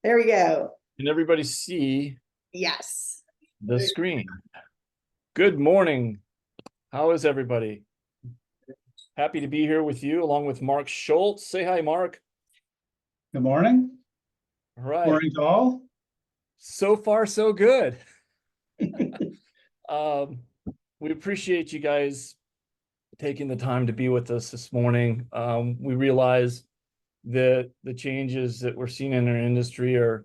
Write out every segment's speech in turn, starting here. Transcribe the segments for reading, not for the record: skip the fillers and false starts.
There we go. Can everybody see Yes. the screen? Good morning. How is everybody? Happy to be here with you along with Mark Schultz. Say hi, Mark. Good morning. All right. Morning to all. So far, so good. Um, we appreciate you guys taking the time to be with us this morning. We realize that the changes that we're seeing in our industry are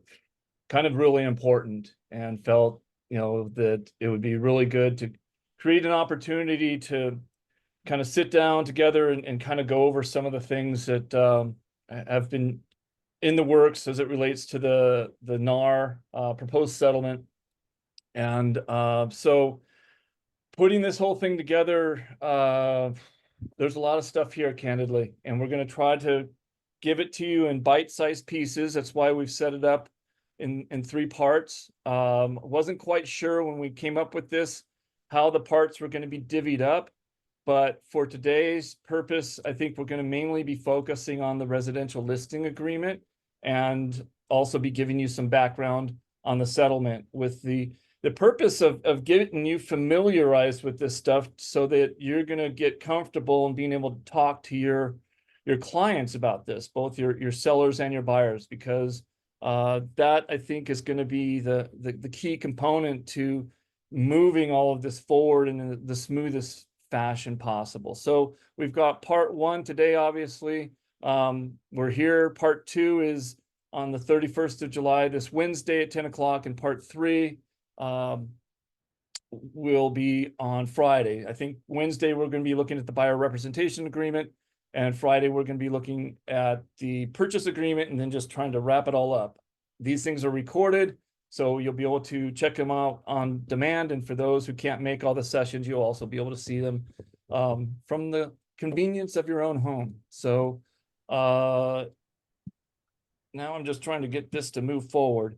kind of really important and felt, that it would be really good to create an opportunity to kind of sit down together and kind of go over some of the things that have been in the works as it relates to the NAR proposed settlement. And so putting this whole thing together, there's a lot of stuff here, candidly, and we're going to try to give it to you in bite-sized pieces. That's why we've set it up in three parts. Wasn't quite sure when we came up with this how the parts were going to be divvied up. But for today's purpose, I think we're going to mainly be focusing on the residential listing agreement and also be giving you some background on the settlement with the purpose of getting you familiarized with this stuff so that you're going to get comfortable and being able to talk to your clients about this, both your sellers and your buyers, because that I think is going to be the key component to moving all of this forward in the smoothest fashion possible. So we've got part one today, obviously. We're here. Part two is on the 31st of July, this Wednesday at 10 o'clock, and part three will be on Friday. I think Wednesday we're going to be looking at the buyer representation agreement, and Friday we're going to be looking at the purchase agreement and then just trying to wrap it all up. These things are recorded, so you'll be able to check them out on demand. And for those who can't make all the sessions, you'll also be able to see them from the convenience of your own home. So now I'm just trying to get this to move forward.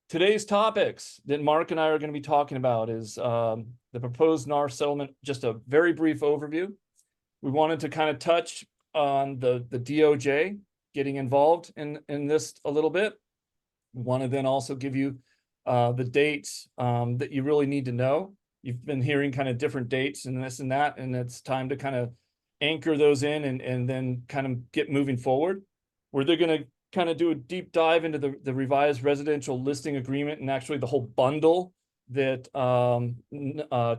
Today's topics that Mark and I are going to be talking about is the proposed NAR settlement, just a very brief overview. We wanted to kind of touch on the DOJ getting involved in this a little bit. We want to then also give you the dates that you really need to know. You've been hearing kind of different dates and this and that, and it's time to kind of anchor those in and then kind of get moving forward. They're going to kind of do a deep dive into the revised residential listing agreement and actually the whole bundle that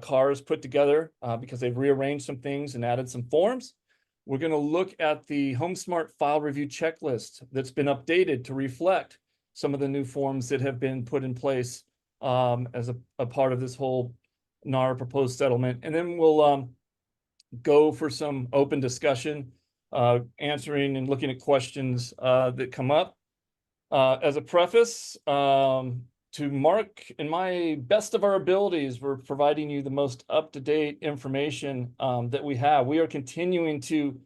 CAR's put together because they've rearranged some things and added some forms. We're going to look at the HomeSmart file review checklist that's been updated to reflect some of the new forms that have been put in place as a part of this whole NAR proposed settlement. And then we'll go for some open discussion, answering and looking at questions that come up. As a preface, to Mark, in my best of our abilities, we're providing you the most up-to-date information that we have. We are continuing to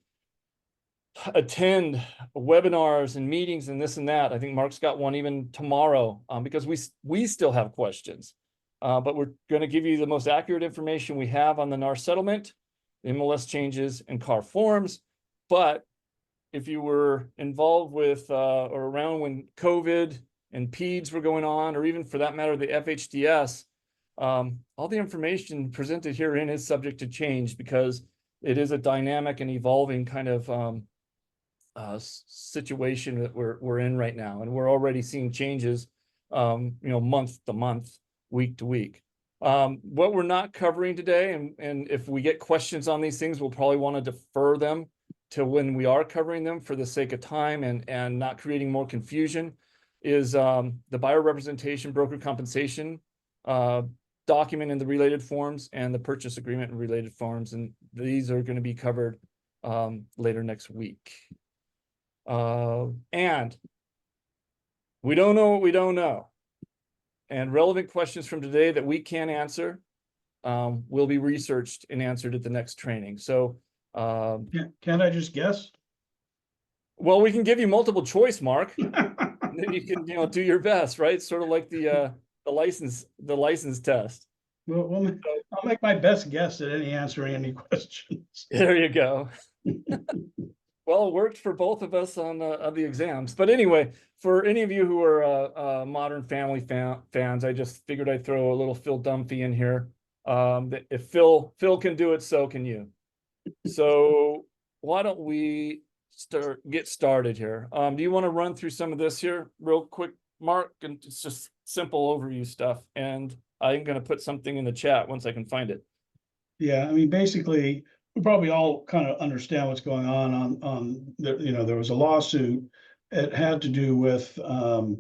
attend webinars and meetings and this and that. I think Mark's got one even tomorrow because we still have questions. But we're going to give you the most accurate information we have on the NAR settlement, MLS changes, and CAR forms. But if you were involved with or around when COVID and PEDS were going on, or even for that matter, the FHDS, all the information presented herein is subject to change because it is a dynamic and evolving kind of situation that we're in right now. And we're already seeing changes, month to month, week to week. What we're not covering today, and if we get questions on these things, we'll probably want to defer them to when we are covering them for the sake of time and not creating more confusion, is the buyer representation, broker compensation document and the related forms, and the purchase agreement and related forms. And these are going to be covered later next week. And we don't know what we don't know. And relevant questions from today that we can't answer will be researched and answered at the next training. So Can't I just guess? well, we can give you multiple choice, Mark. And then you can, do your best, right? Sort of like the license test. Well, I'll make my best guess at answering any questions. There you go. Well, it worked for both of us on the exams. But anyway, for any of you who are Modern Family fans, I just figured I'd throw a little Phil Dunphy in here. That if Phil can do it, so can you. So why don't we get started here? Do you want to run through some of this here real quick, Mark? And it's just simple overview stuff. And I'm going to put something in the chat once I can find it. Yeah, I mean, basically, we probably all kind of understand what's going on the, there was a lawsuit. It had to do with the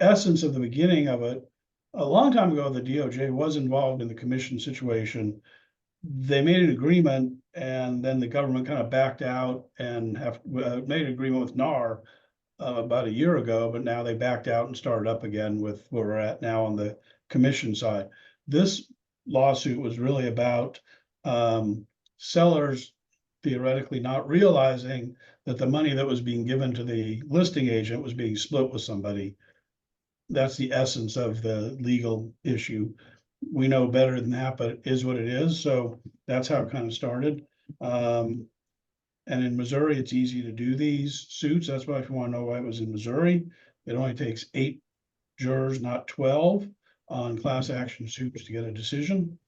essence of the beginning of it. A long time ago, the DOJ was involved in the commission situation. They made an agreement, and then the government kind of backed out and have made an agreement with NAR about a year ago, but now they backed out and started up again with where we're at now on the commission side. This lawsuit was really about sellers theoretically not realizing that the money that was being given to the listing agent was being split with somebody. That's the essence of the legal issue. We know better than that, but it is what it is. So that's how it kind of started. And in Missouri, it's easy to do these suits. That's why if you want to know why it was in Missouri, it only takes 8 jurors, not 12, on class action suits to get a decision.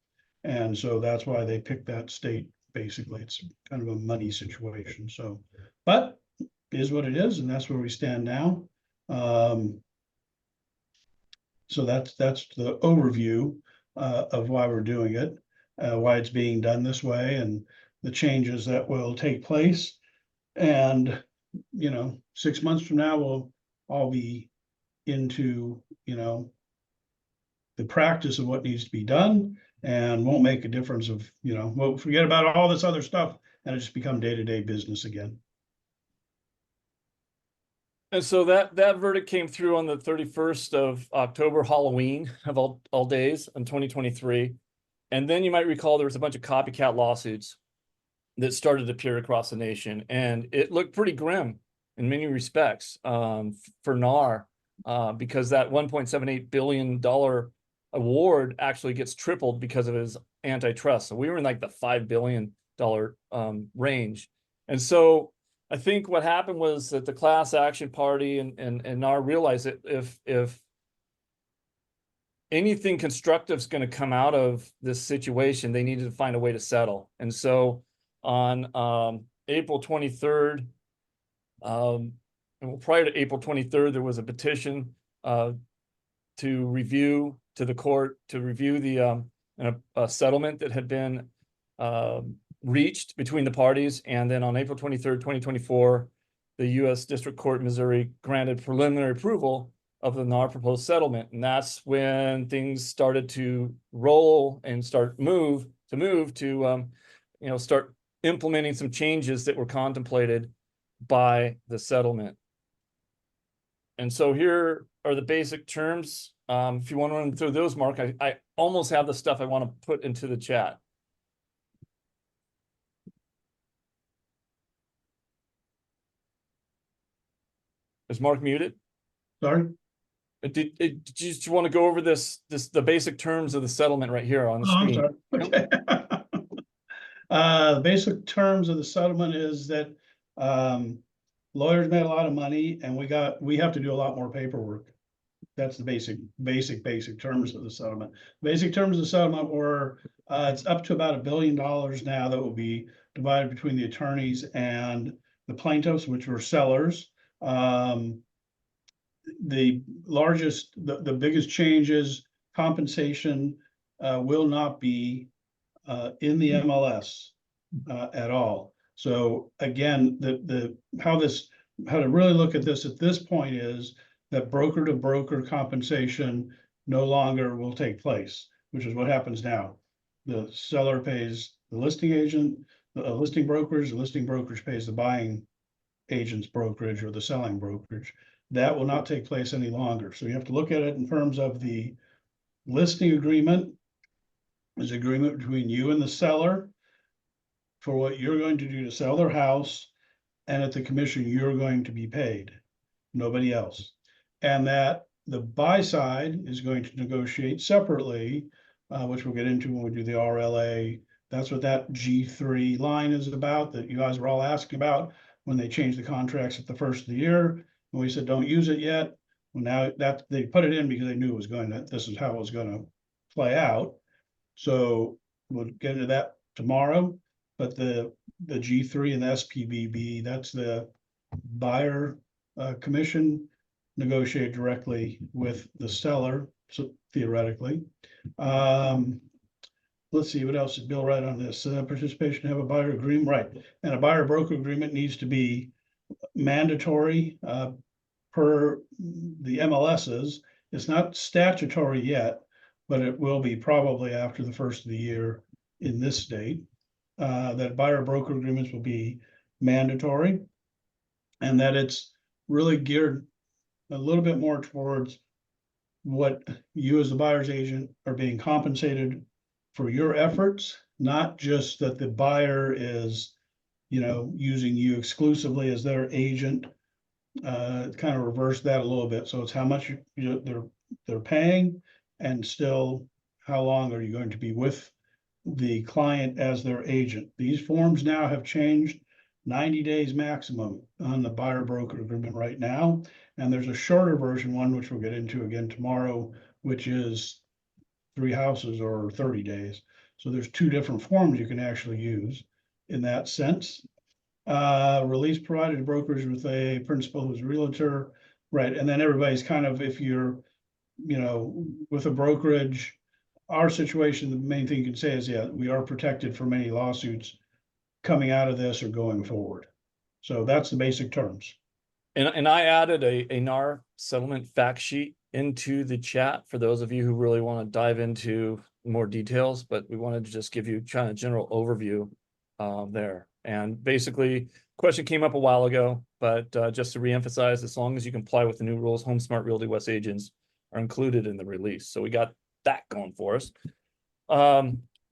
And so that's why they picked that state. Basically, it's kind of a money situation. So, but it is what it is, and that's where we stand now. So that's the overview of why we're doing it, why it's being done this way, and the changes that will take place. And 6 months from now, we'll all be into the practice of what needs to be done, and won't make a difference of we'll forget about all this other stuff, and it just become day-to-day business again. And so that verdict came through on the 31st of October, Halloween of all days in 2023. And then you might recall there was a bunch of copycat lawsuits that started to appear across the nation, and it looked pretty grim in many respects for NAR because that $1.78 billion award actually gets tripled because of his antitrust. So we were in like the $5 billion range. And so I think what happened was that the class action party and NAR realized that if anything constructive is going to come out of this situation, they needed to find a way to settle. And so on April 23rd, prior to April 23rd, there was a petition to review to the court to review the a settlement that had been reached between the parties. And then on April 23rd, 2024, the U.S. District Court in Missouri granted preliminary approval of the NAR proposed settlement. And that's when things started to roll and start to start implementing some changes that were contemplated by the settlement. And so here are the basic terms. If you want to run through those, Mark, I almost have the stuff I want to put into the chat. Is Mark muted? Sorry? Did you just want to go over the basic terms of the settlement right here on the screen? I'm sorry. Okay. Basic terms of the settlement is that lawyers made a lot of money, and we have to do a lot more paperwork. That's the basic terms of the settlement. Basic terms of the settlement were it's up to about $1 billion now that will be divided between the attorneys and the plaintiffs, which were sellers. The biggest changes, compensation will not be in the MLS at all. So again, how to really look at this at this point is that broker to broker compensation no longer will take place, which is what happens now. The seller pays the listing agent, the listing brokerage pays the buying agent's brokerage or the selling brokerage. That will not take place any longer. So you have to look at it in terms of the listing agreement is an agreement between you and the seller for what you're going to do to sell their house, and at the commission you're going to be paid, nobody else. And that the buy side is going to negotiate separately, which we'll get into when we do the RLA, That's what that G3 line is about that you guys were all asking about when they changed the contracts at the first of the year. And we said, don't use it yet. Well, now that they put it in because they knew it was going to, this is how it was going to play out. So we'll get into that tomorrow. But the G3 and the SPBB, that's the buyer commission negotiate directly with the seller, so theoretically. Let's see, what else did Bill write on this? Participation, have a buyer agreement, right? And a buyer broker agreement needs to be mandatory per the MLSs. It's not statutory yet, but it will be probably after the first of the year in this state. That buyer broker agreements will be mandatory, and that it's really geared a little bit more towards what you as the buyer's agent are being compensated for your efforts, not just that the buyer is, using you exclusively as their agent. Kind of reverse that a little bit. So it's how much they're paying, and still how long are you going to be with the client as their agent. These forms now have changed, 90 days maximum on the buyer broker agreement right now. And there's a shorter version one, which we'll get into again tomorrow, which is 3 houses or 30 days. So there's 2 different forms you can actually use in that sense. Release provided to brokers with a principal who's a realtor, right? And then everybody's kind of, if you're, with a brokerage, our situation, the main thing you can say is, yeah, we are protected from any lawsuits coming out of this or going forward. So that's the basic terms. And I added a NAR settlement fact sheet into the chat for those of you who really want to dive into more details, but we wanted to just give you kind of general overview there. And basically, question came up a while ago, but just to reemphasize, as long as you comply with the new rules, HomeSmart Realty West agents are included in the release. So we got that going for us.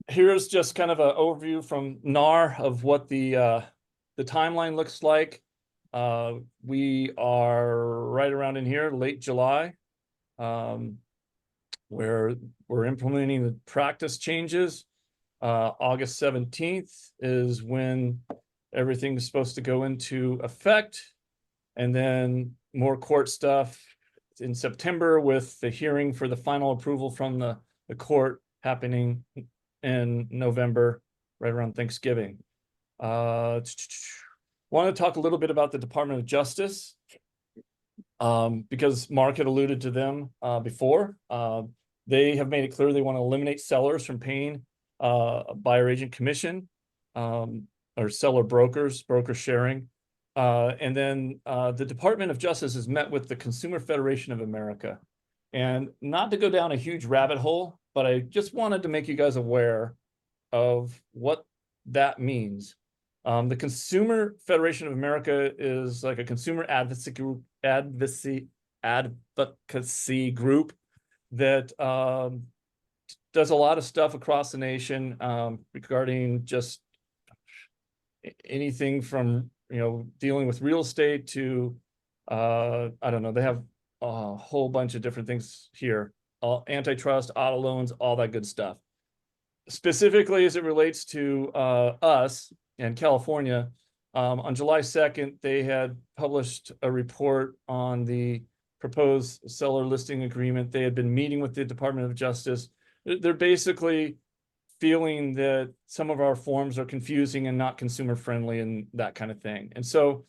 Here's just kind of an overview from NAR of what the timeline looks like. We are right around in here, late July, where we're implementing the practice changes. August 17th is when everything's supposed to go into effect. And then more court stuff in September with the hearing for the final approval from the court happening in November, right around Thanksgiving. Want to talk a little bit about the Department of Justice, because Mark had alluded to them before. They have made it clear they want to eliminate sellers from paying a buyer agent commission, or seller brokers, broker sharing. And then the Department of Justice has met with the Consumer Federation of America. And not to go down a huge rabbit hole, but I just wanted to make you guys aware of what that means. The Consumer Federation of America is like a consumer advocacy group that does a lot of stuff across the nation regarding just anything from dealing with real estate to I don't know, they have a whole bunch of different things here, antitrust, auto loans, all that good stuff. Specifically as it relates to us and California, on July 2nd, they had published a report on the proposed seller listing agreement. They had been meeting with the Department of Justice. They're basically feeling that some of our forms are confusing and not consumer friendly and that kind of thing. And so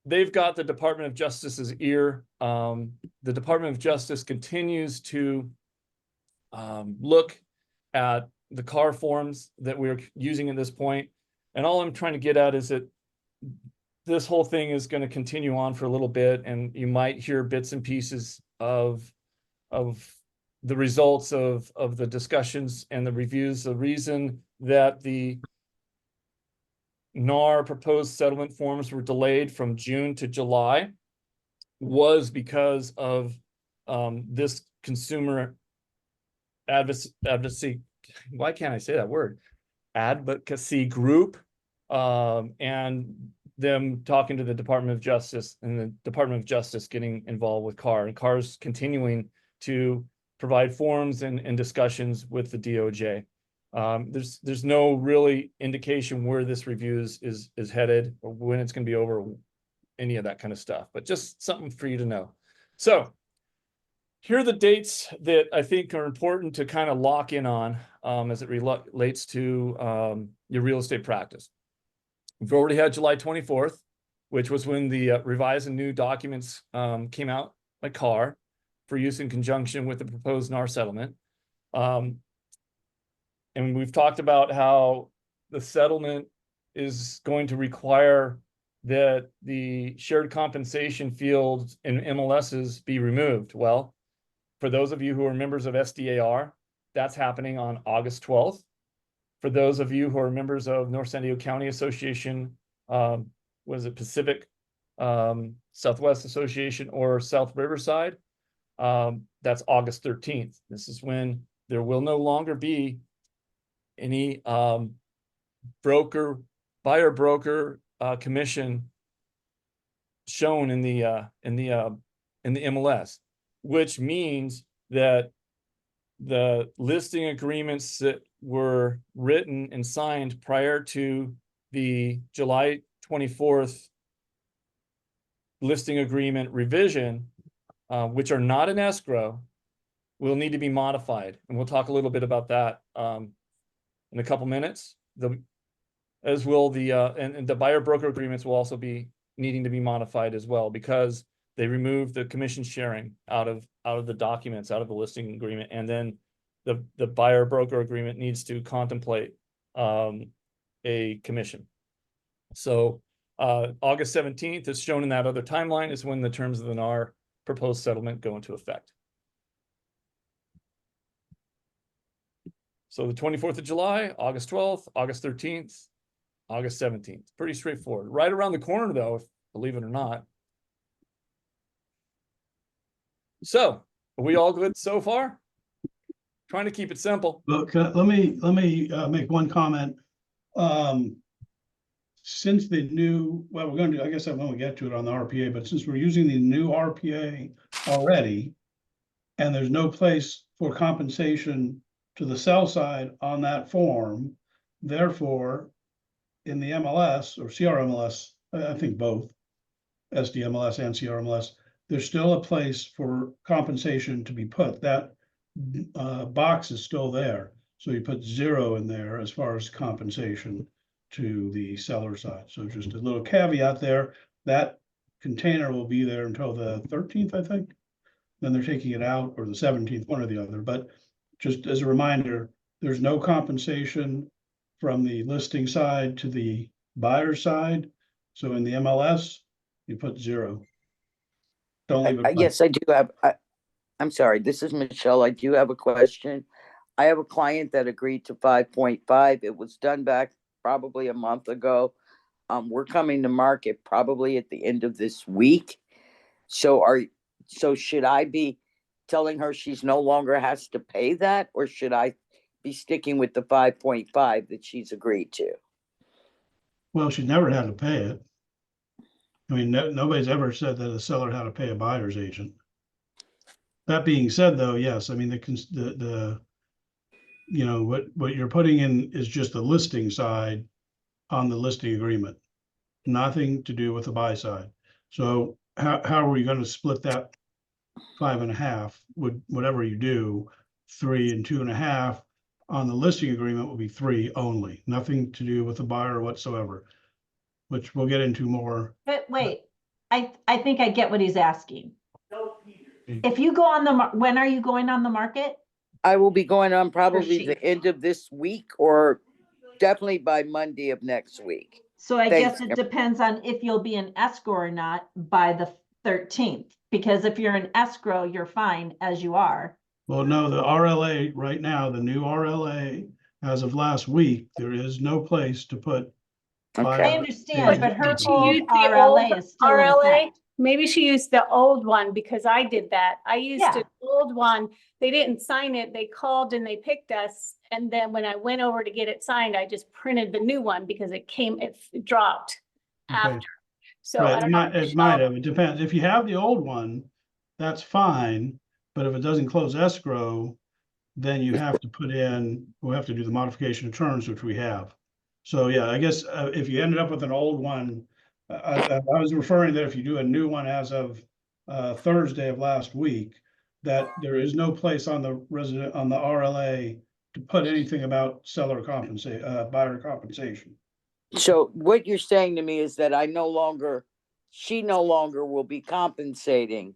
they've got the Department of Justice's ear. The Department of Justice continues to look at the CAR forms that we're using at this point. And all I'm trying to get at is that this whole thing is going to continue on for a little bit, and you might hear bits and pieces of the results of the discussions and the reviews. The reason that the NAR proposed settlement forms were delayed from June to July was because of this consumer advocacy, why can't I say that word? Advocacy group, and them talking to the Department of Justice, and the Department of Justice getting involved with CAR, and CAR's continuing to provide forums and discussions with the DOJ. There's no really indication where this review is headed or when it's going to be over, any of that kind of stuff, but just something for you to know. So here are the dates that I think are important to kind of lock in on as it relates to your real estate practice. We've already had July 24th, which was when the revised and new documents came out by CAR for use in conjunction with the proposed NAR settlement. And we've talked about how the settlement is going to require that the shared compensation fields in MLSs be removed. Well, for those of you who are members of SDAR, that's happening on August 12th. For those of you who are members of North San Diego County Association, was it Pacific Southwest Association or South Riverside? That's August 13th. This is when there will no longer be any buyer broker commission shown in the MLS, which means that the listing agreements that were written and signed prior to the July 24th listing agreement revision, which are not in escrow, will need to be modified. And we'll talk a little bit about that in a couple minutes. As will the and the buyer broker agreements will also be needing to be modified as well, because they removed the commission sharing out of the documents, out of the listing agreement, and then the buyer broker agreement needs to contemplate a commission. So August 17th, as shown in that other timeline, is when the terms of the NAR proposed settlement go into effect. So the 24th of July, August 12th, August 13th, August 17th. Pretty straightforward. Right around the corner, though, believe it or not. So, are we all good so far? Trying to keep it simple. Well, let me make one comment. Since the new, well, we're going to, I guess I'm going to get to it on the RPA, but since we're using the new RPA already, and there's no place for compensation to the sell side on that form, therefore, in the MLS or CRMLS, I think both, SDMLS and CRMLS, there's still a place for compensation to be put. That box is still there. So you put 0 in there as far as compensation to the seller side. So just a little caveat there. That container will be there until the 13th, I think. Then they're taking it out, or the 17th, one or the other. But just as a reminder, there's no compensation from the listing side to the buyer side. So in the MLS, you put 0. Don't leave it blank. Yes, I do have, I'm sorry, this is Michelle. I do have a question. I have a client that agreed to 5.5. It was done back probably a month ago. We're coming to market probably at the end of this week. So should I be telling her she's no longer has to pay that, or should I be sticking with the 5.5 that she's agreed to? Well, she never had to pay it. I mean, nobody's ever said that a seller had to pay a buyer's agent. That being said, though, yes, I mean, the you know, what you're putting in is just the listing side on the listing agreement, nothing to do with the buy side. So how are we going to split that 5.5? Whatever you do, 3 and 2.5 on the listing agreement will be 3 only, nothing to do with the buyer whatsoever, which we'll get into more. But wait, I think I get what he's asking. If you go on the, when are you going on the market? I will be going on probably she? the end of this week, or definitely by Monday of next week. So I Thanks, guess it depends on if you'll be in escrow or not by the 13th, because if you're in escrow, you're fine as you are. Well, no, the RLA right now, the new RLA, as of last week, there is no place to put. Okay. I understand, but her Did she old use the RLA old is still in RLA? effect. Maybe she used the old one, because I did that. I used Yeah. an old one. They didn't sign it. They called and they picked us. And then when I went over to get it signed, I just printed the new one because it dropped Okay. after. So I Right, don't know. it might have, it depends. If you have the old one, that's fine, but if it doesn't close escrow, then you have to we'll have to do the modification of terms, which we have. So yeah, I guess if you ended up with an old one, I was referring that if you do a new one as of Thursday of last week, that there is no place on the RLA to put anything about buyer compensation. So what you're saying to me is that she no longer will be compensating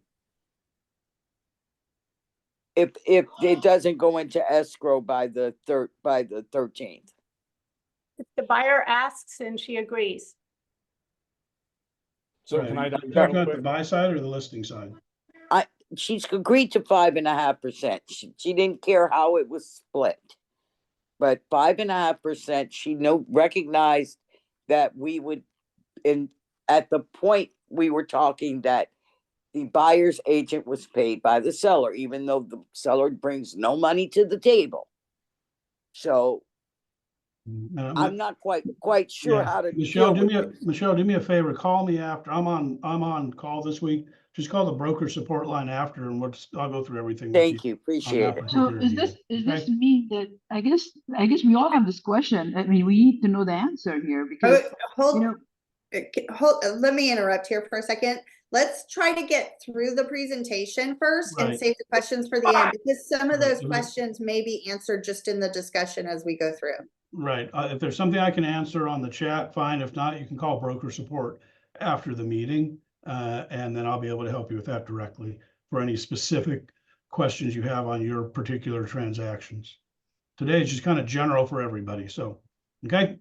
if it doesn't go into escrow by the 13th. If the buyer asks and she agrees. So Right. can I? Are you talking about the buy side or the listing side? She's agreed to 5.5%. She didn't care how it was split, but 5.5%. She recognized that we would, at the point we were talking, that the buyer's agent was paid by the seller, even though the seller brings no money to the table. So I'm not quite sure how to Michelle, deal with it. Michelle, do me a favor. Call me after. I'm on call this week. Just call the broker support line after, and I'll go through everything with you. Thank you, on appreciate that it. So particular is deal. this mean that I guess we all have this question. I mean, we need to know the answer here because Hold, let me interrupt here for a second. Let's try to get through the presentation first and Right. save the questions for the end, because some of Right. those questions may be answered just in the discussion as we go through. Right. If there's something I can answer on the chat, fine. If not, you can call broker support after the meeting. And then I'll be able to help you with that directly for any specific questions you have on your particular transactions. Today is just kind of general for everybody. So, okay.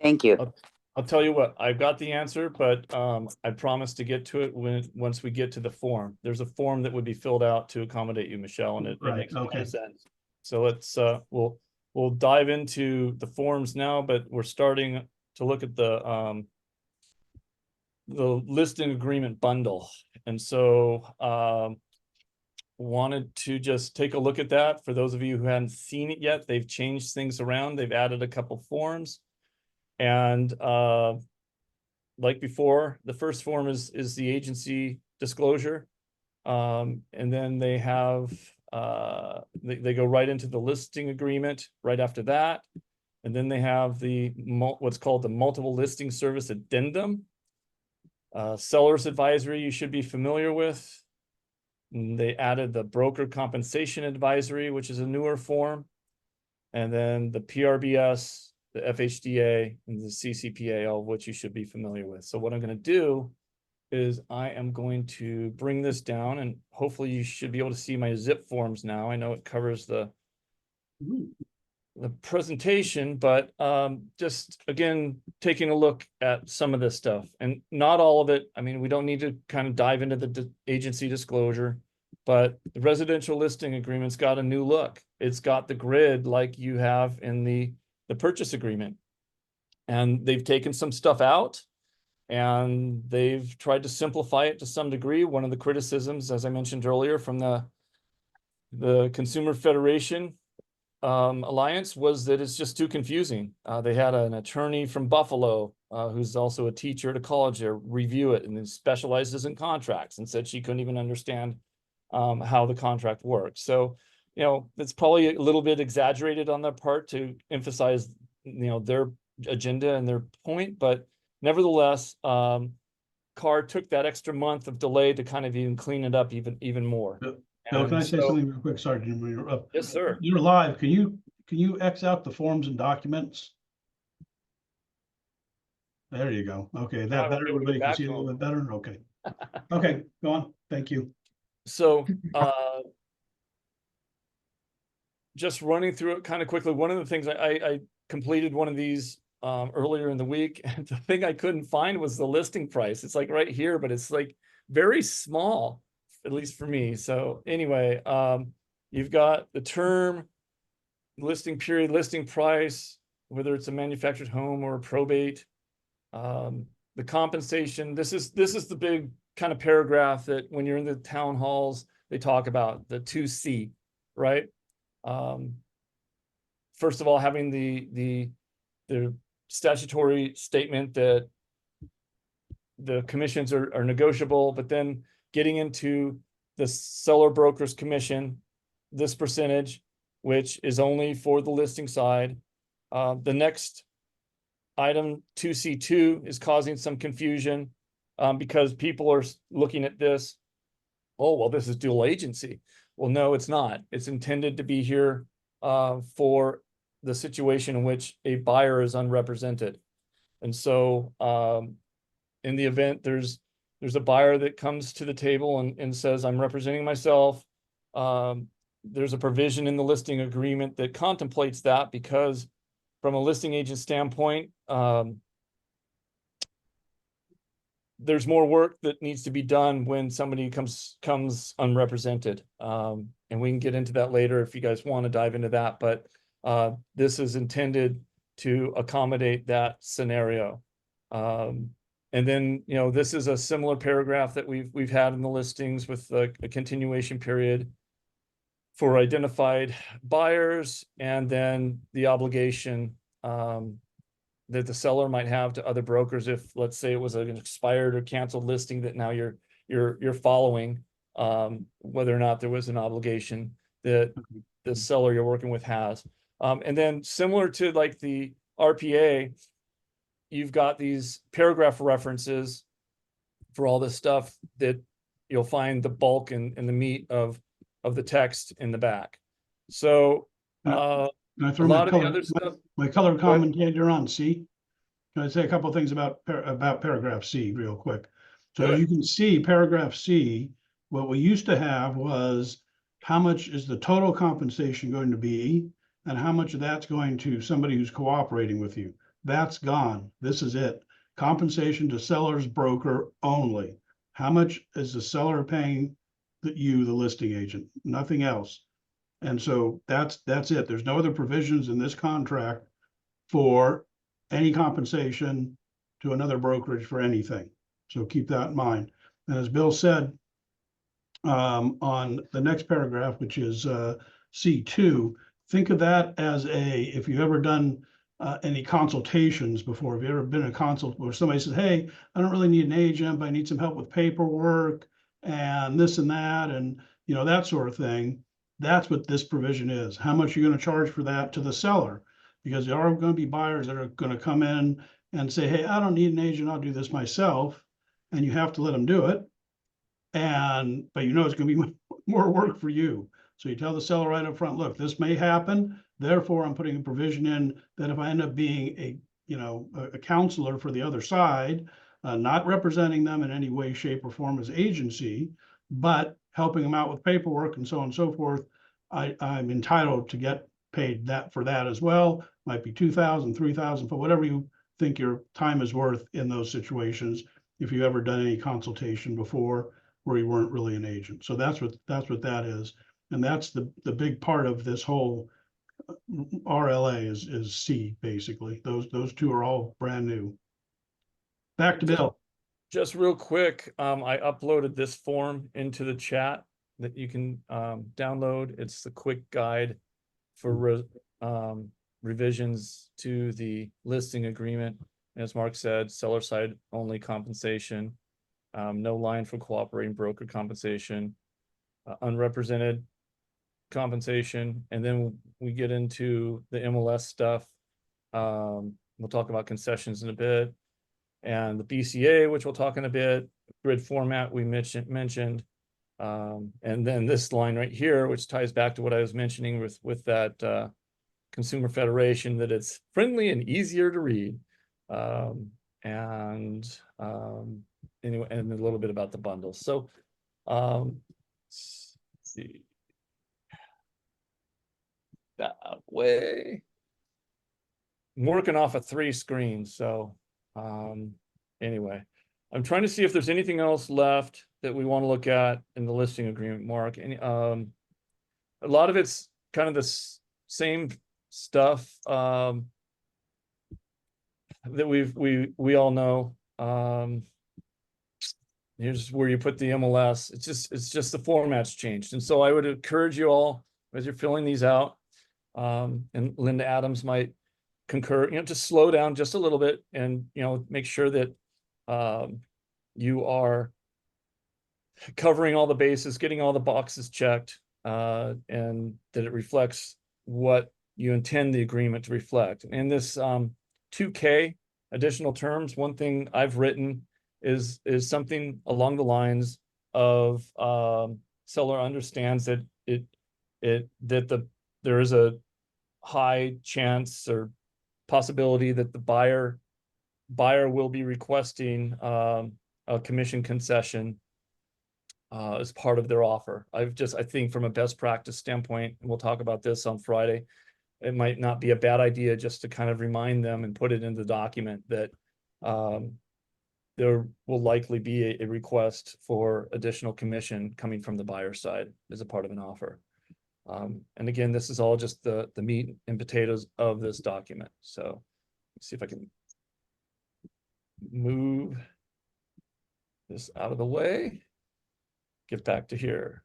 Thank you. I'll tell you what, I've got the answer, but I promise to get to it once we get to the form. There's a form that would be filled out to accommodate you, Michelle, and it Right, makes a lot okay. of sense. So let's we'll dive into the forms now, but we're starting to look at the listing agreement bundle. And so wanted to just take a look at that. For those of you who hadn't seen it yet, they've changed things around. They've added a couple forms. And like before, the first form is the agency disclosure. And then they have they go right into the listing agreement right after that. And then they have what's called the multiple listing service addendum. Seller's advisory you should be familiar with. And they added the broker compensation advisory, which is a newer form. And then the PRBS, the FHDA, and the CCPA, all of which you should be familiar with. So what I'm going to do is I am going to bring this down, and hopefully you should be able to see my zip forms now. I know it covers the presentation, but just again, taking a look at some of this stuff, and not all of it. I mean, we don't need to kind of dive into the agency disclosure, but the residential listing agreement's got a new look. It's got the grid like you have in the purchase agreement, and they've taken some stuff out and they've tried to simplify it to some degree. One of the criticisms, as I mentioned earlier, from the Consumer Federation Alliance was that it's just too confusing. They had an attorney from Buffalo who's also a teacher at a college there review it, and then specializes in contracts, and said she couldn't even understand how the contract works. So, you know, it's probably a little bit exaggerated on their part to emphasize, you know, their agenda and their point, but nevertheless, CAR took that extra month of delay to kind of even clean it up even more. Bill, can I say something real quick? Sorry to interrupt. Yes, sir. You're live. Can you X out the forms and documents? There you go. Okay, that better. Everybody can see a little bit better. Okay. Okay, go on. Thank you. So just running through it kind of quickly. One of the things I completed one of these earlier in the week, and the thing I couldn't find was the listing price. It's like right here, but it's like very small, at least for me. So anyway, you've got the term, listing period, listing price, whether it's a manufactured home or a probate, the compensation. This is the big kind of paragraph that when you're in the town halls, they talk about the 2C, right? First of all, having the statutory statement that the commissions are negotiable, but then getting into the seller broker's commission, this percentage, which is only for the listing side. The next item 2C2 is causing some confusion because people are looking at this. Oh, well, this is dual agency. Well, no, it's not. It's intended to be here for the situation in which a buyer is unrepresented. And so in the event there's a buyer that comes to the table and says, I'm representing myself, there's a provision in the listing agreement that contemplates that, because from a listing agent standpoint, there's more work that needs to be done when somebody comes unrepresented. And we can get into that later if you guys want to dive into that, but this is intended to accommodate that scenario. And then, you know, this is a similar paragraph that we've had in the listings with a continuation period for identified buyers, and then the obligation that the seller might have to other brokers if, let's say, it was an expired or canceled listing that now you're following, whether or not there was an obligation that the seller you're working with has. And then similar to like the RPA, you've got these paragraph references for all this stuff that you'll find the bulk and the meat of the text in the back. So Can I a throw lot of the other stuff. my color commentator on C? Can I say a couple of things about paragraph C real quick? So as you can see, paragraph C, what we used to have was how much is the total compensation going to be, and how much of that's going to somebody who's cooperating with you. That's gone. This is it. Compensation to seller's broker only. How much is the seller paying you, the listing agent? Nothing else. And so that's it. There's no other provisions in this contract for any compensation to another brokerage for anything. So keep that in mind. And as Bill said, on the next paragraph, which is C2, think of that as if you've ever done any consultations before, if you've ever been in a consult where somebody says, hey, I don't really need an agent, but I need some help with paperwork and this and that, and you know, that sort of thing. That's what this provision is. How much you're going to charge for that to the seller, because there are going to be buyers that are going to come in and say, hey, I don't need an agent, I'll do this myself. And you have to let them do it. But you know, it's going to be more work for you. So you tell the seller right up front, look, this may happen. Therefore, I'm putting a provision in that if I end up being a counselor for the other side, not representing them in any way, shape, or form as agency, but helping them out with paperwork and so on and so forth, I'm entitled to get paid for that as well. Might be $2,000, $3,000, but whatever you think your time is worth in those situations, if you've ever done any consultation before where you weren't really an agent. So that's what that is. And that's the big part of this whole RLA is C, basically. Those two are all brand new. Back to Bill. Just real quick, I uploaded this form into the chat that you can download. It's the quick guide for revisions to the listing agreement. As Mark said, seller side only compensation, no line for cooperating broker compensation, unrepresented compensation, and then we get into the MLS stuff. We'll talk about concessions in a bit, and the BCA, which we'll talk in a bit, grid format we mentioned, and then this line right here, which ties back to what I was mentioning with that Consumer Federation, that it's friendly and easier to read, anyway, and a little bit about the bundles. So let's see that way. I'm working off of 3 screens, so anyway, I'm trying to see if there's anything else left that we want to look at in the listing agreement, Mark. Any a lot of it's kind of the same stuff that we all know. Here's where you put the MLS. It's just the format's changed. And so I would encourage you all, as you're filling these out, and Linda Adams might concur, just slow down just a little bit and, make sure that you are covering all the bases, getting all the boxes checked, and that it reflects what you intend the agreement to reflect. In this 2K additional terms, one thing I've written is something along the lines of seller understands that there is a high chance or possibility that the buyer will be requesting a commission concession as part of their offer. I think from a best practice standpoint, and we'll talk about this on Friday, it might not be a bad idea just to kind of remind them and put it in the document that there will likely be a request for additional commission coming from the buyer side as a part of an offer. And again, this is all just the meat and potatoes of this document. So let's see if I can move this out of the way. Get back to here.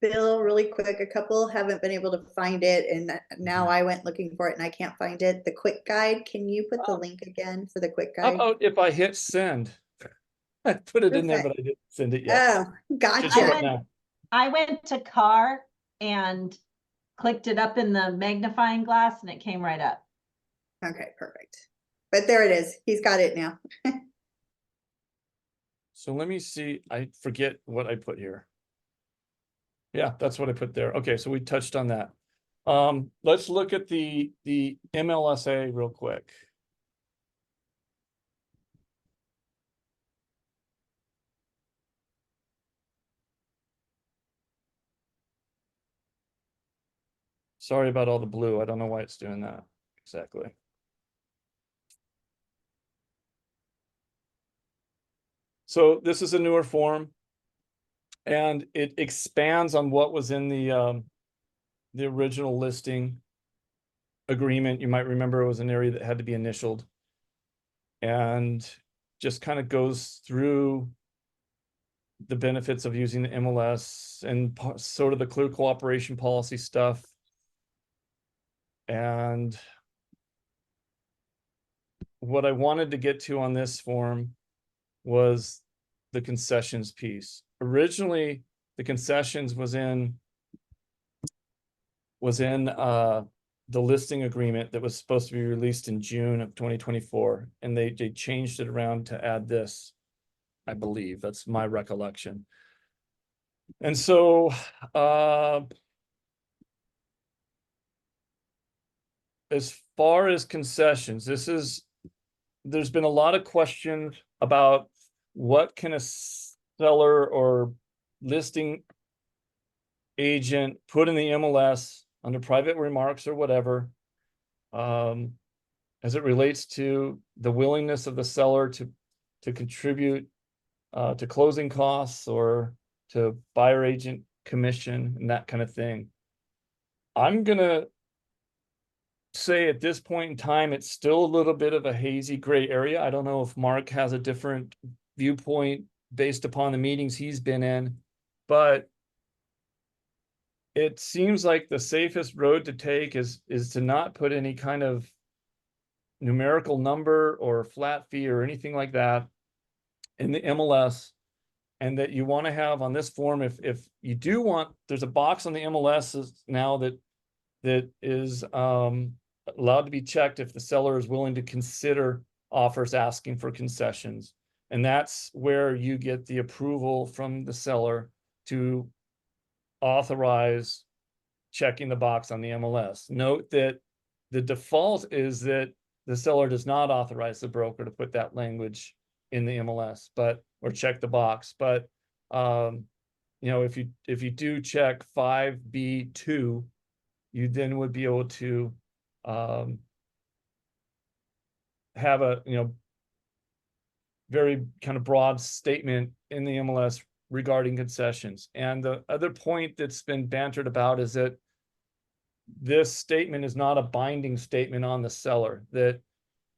Bill, really quick, a couple haven't been able to find it, and now I went looking for it and I can't find it. The quick guide, can you put the link again for the quick How guide? about if I hit send? I put it in there, but I didn't send it yet. Oh, Just gotcha. right now. I went to car and clicked it up in the magnifying glass and it came right up. Okay, perfect. But there it is. He's got it now. So let me see. I forget what I put here. Yeah, that's what I put there. Okay, so we touched on that. Let's look at the MLSA real quick. Sorry about all the blue. I don't know why it's doing that exactly. So this is a newer form, and it expands on what was in the original listing agreement. You might remember it was an area that had to be initialed, and just kind of goes through the benefits of using the MLS and sort of the clear cooperation policy stuff. And what I wanted to get to on this form was the concessions piece. Originally, the concessions was in the listing agreement that was supposed to be released in June of 2024, and they changed it around to add this, I believe. That's my recollection. And so as far as concessions, there's been a lot of questions about what can a seller or listing agent put in the MLS under private remarks or whatever, as it relates to the willingness of the seller to contribute to closing costs or to buyer agent commission and that kind of thing. I'm gonna say at this point in time, it's still a little bit of a hazy gray area. I don't know if Mark has a different viewpoint based upon the meetings he's been in, but it seems like the safest road to take is to not put any kind of numerical number or flat fee or anything like that in the MLS, and that you want to have on this form, if you do want, there's a box on the MLS now that is allowed to be checked if the seller is willing to consider offers asking for concessions. And that's where you get the approval from the seller to authorize checking the box on the MLS. Note that the default is that the seller does not authorize the broker to put that language in the MLS, or check the box. But you know, if you do check 5B2, you then would be able to have a very kind of broad statement in the MLS regarding concessions. And the other point that's been bantered about is that this statement is not a binding statement on the seller, that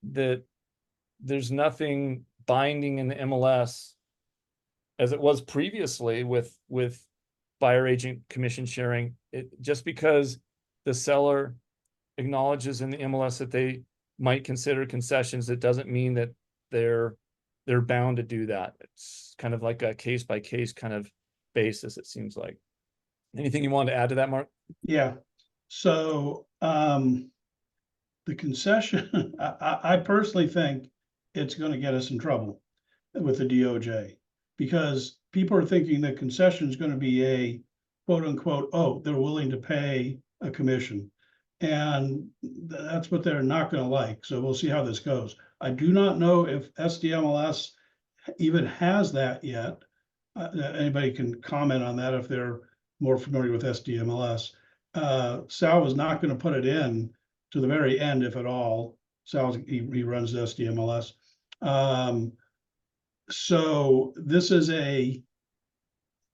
there's nothing binding in the MLS as it was previously with buyer agent commission sharing. Just because the seller acknowledges in the MLS that they might consider concessions, it doesn't mean that they're bound to do that. It's kind of like a case by case kind of basis, it seems like. Anything you want to add to that, Mark? Yeah, so, the concession, I personally think it's gonna get us in trouble with the DOJ. Because people are thinking that concession is gonna be a quote unquote, oh, they're willing to pay a commission. And that's what they're not gonna like, so we'll see how this goes. I do not know if SDMLS even has that yet. Anybody can comment on that if they're more familiar with SDMLS. Sal was not gonna put it in to the very end, if at all. He runs the SDMLS. So this is a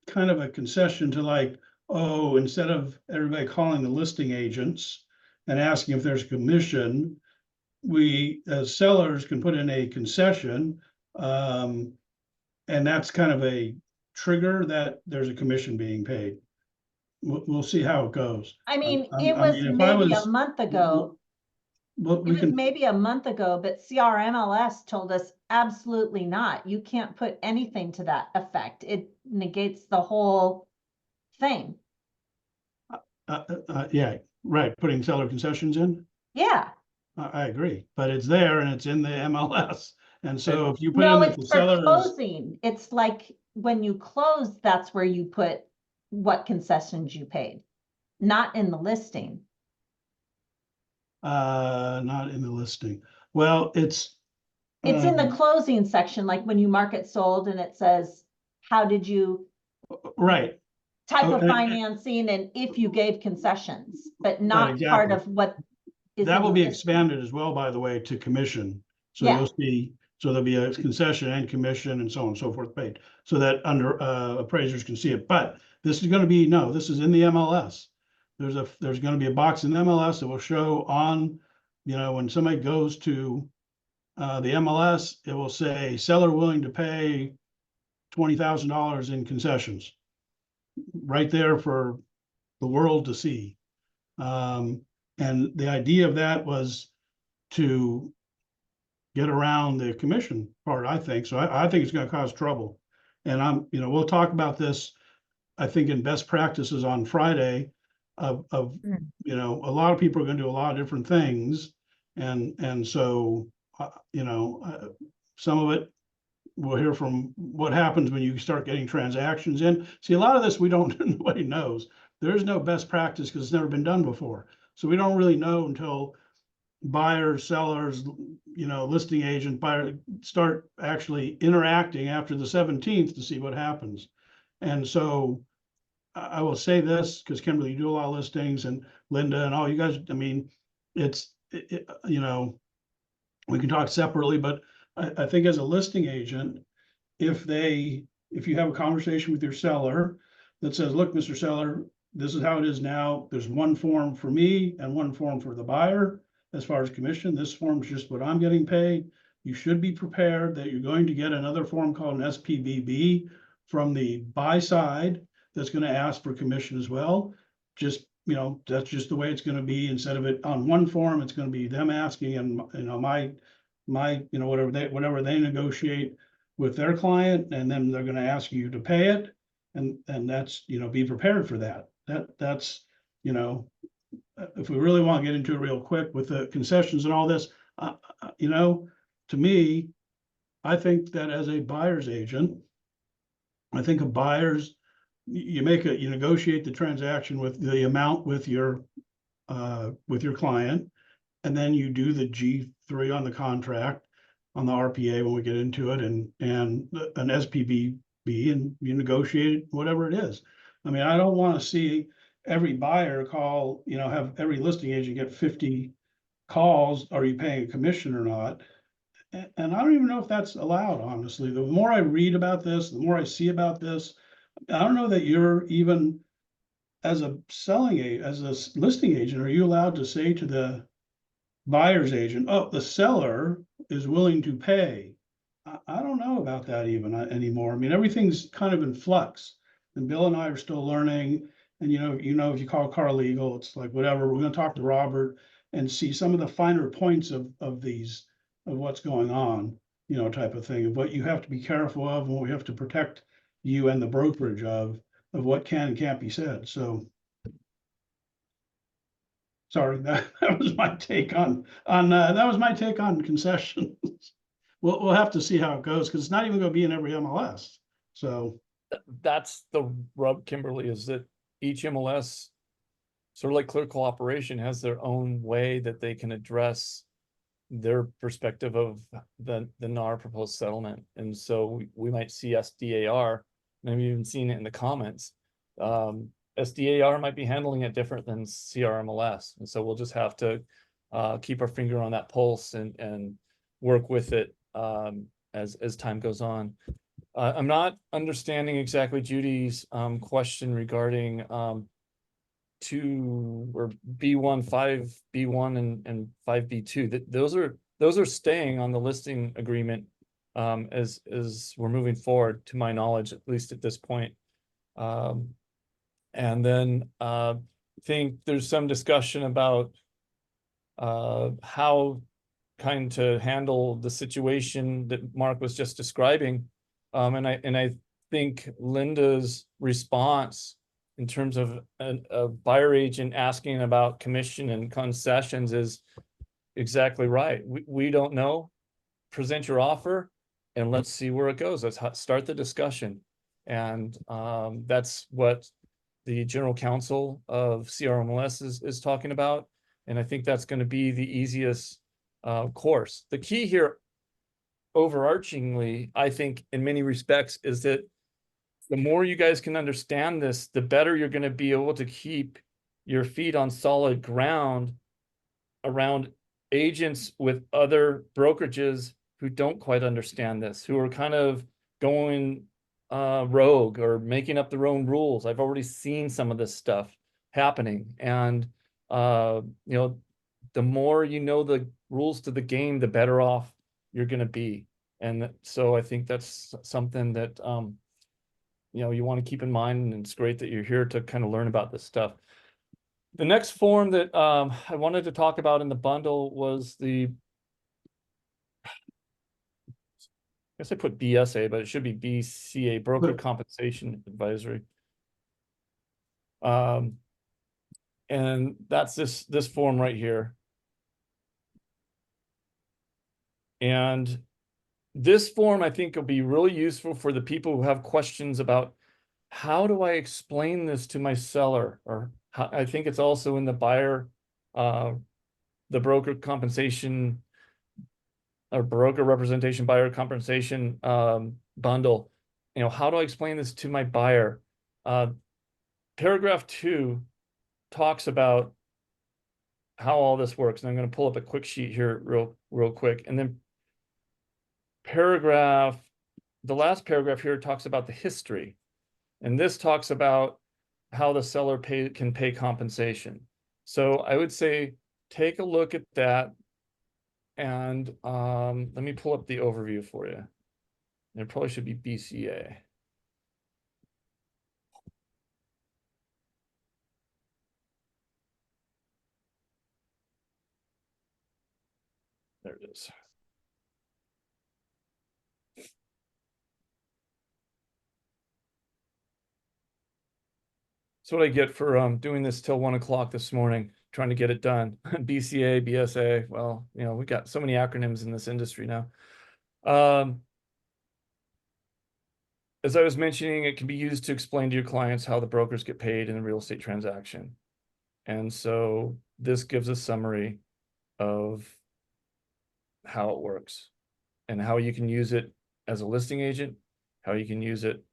kind of a concession to like, oh, instead of everybody calling the listing agents and asking if there's a commission, we as sellers can put in a concession. And that's kind of a trigger that there's a commission being paid. We'll see how it goes. I mean, I it was mean, if I maybe a was- month ago. Well, It we was can, maybe a month ago, but CRMLS told us absolutely not. You can't put anything to that effect. It negates the whole thing. yeah, right, putting seller concessions in. Yeah. I agree, but it's there and it's in the MLS. And so if you put No, in that the it's for seller is, closing. It's like when you close, that's where you put what concessions you paid, not in the listing. not in the listing. Well, it's. It's in the um, closing section, like when you mark it sold and it says, how did you, Right, type Oh, of and- financing and if you gave concessions, but not part exactly. of what is that in will the be listing. expanded as well, by the way, to commission. So Yeah. you'll see, so there'll be a concession and commission and so on and so forth paid, so that under appraisers can see it. But this is gonna be, no, this is in the MLS. There's gonna be a box in the MLS that will show on, when somebody goes to the MLS, it will say seller willing to pay $20,000 in concessions. Right there for the world to see. And the idea of that was to get around the commission part, I think. So I think it's gonna cause trouble. And we'll talk about this, I think, in best practices on Friday of, a lot of people are gonna do a lot of different things. And so, some of it, we'll hear from what happens when you start getting transactions in. See, a lot of this, nobody knows. There's no best practice because it's never been done before. So we don't really know until buyers, sellers, listing agent, buyer start actually interacting after the 17th to see what happens. And so I will say this, because Kimberly, you do a lot of listings, and Linda and all you guys, I mean, we can talk separately, but I think as a listing agent, if you have a conversation with your seller that says, look, Mr. Seller, this is how it is now. There's one form for me and one form for the buyer. As far as commission, this form is just what I'm getting paid. You should be prepared that you're going to get another form called an SPVB from the buy side that's going to ask for commission as well. Just, that's just the way it's going to be. Instead of it on one form, it's going to be them asking, and whatever they negotiate with their client, and then they're going to ask you to pay it. And that's, be prepared for that. That's, if we really want to get into it real quick with the concessions and all this, to me, I think that as a buyer's agent, I think of buyers, you negotiate the transaction with the amount with your client, and then you do the G3 on the contract, on the RPA when we get into it, and an SPVB, and you negotiate whatever it is. I mean, I don't want to see every buyer call, have every listing agent get 50 calls, are you paying a commission or not? And I don't even know if that's allowed, honestly. The more I read about this, the more I see about this, I don't know that you're even, as a listing agent, are you allowed to say to the buyer's agent, oh, the seller is willing to pay? I don't know about that even anymore. I mean, everything's kind of in flux, and Bill and I are still learning. And if you call car legal, it's like, whatever, we're gonna talk to Robert and see some of the finer points of what's going on, type of thing, of what you have to be careful of and what we have to protect you and the brokerage of. of what can and can't be said, so. Sorry, that was my take that was my take on concessions. We'll have to see how it goes, because it's not even gonna be in every MLS, so. That's the rub, Kimberly, is that each MLS, sort of like clerical operation, has their own way that they can address their perspective of the NAR proposed settlement. And so we might see SDAR, maybe even seen it in the comments. SDAR might be handling it different than CRMLS. And so we'll just have to keep our finger on that pulse and work with it as time goes on. I'm not understanding exactly Judy's question regarding 2 or B1, 5B1 and 5B2. That those are staying on the listing agreement as we're moving forward, to my knowledge, at least at this point. And then think there's some discussion about how kind to handle the situation that Mark was just describing. And I think Linda's response in terms of a buyer agent asking about commission and concessions is exactly right. We don't know. Present your offer and let's see where it goes. Let's start the discussion. And that's what the general counsel of CRMLS is talking about. And I think that's going to be the easiest course. The key here, overarchingly, I think in many respects, is that the more you guys can understand this, the better you're going to be able to keep your feet on solid ground around agents with other brokerages who don't quite understand this, who are kind of going rogue or making up their own rules. I've already seen some of this stuff happening. And, you know, the more you know the rules to the game, the better off you're going to be. And so I think that's something that, you know, you want to keep in mind, and it's great that you're here to kind of learn about this stuff. The next form that I wanted to talk about in the bundle was I guess I put BSA, but it should be BCA, Broker Compensation Advisory. And that's this form right here. And this form, I think, will be really useful for the people who have questions about how do I explain this to my seller, or how, I think it's also in the buyer, the broker compensation or broker representation buyer compensation bundle. You know, how do I explain this to my buyer? Paragraph 2 talks about how all this works, and I'm going to pull up a quick sheet here real quick. And then the last paragraph here talks about the history, and this talks about how the seller can pay compensation. So I would say take a look at that, and let me pull up the overview for you. It probably should be BCA. There it is. That's what I get for doing this till 1 o'clock this morning, trying to get it done. BCA, BSA. Well, you know, we got so many acronyms in this industry now. As I was mentioning, it can be used to explain to your clients how the brokers get paid in a real estate transaction. And so this gives a summary of how it works and how you can use it as a listing agent, how you can use it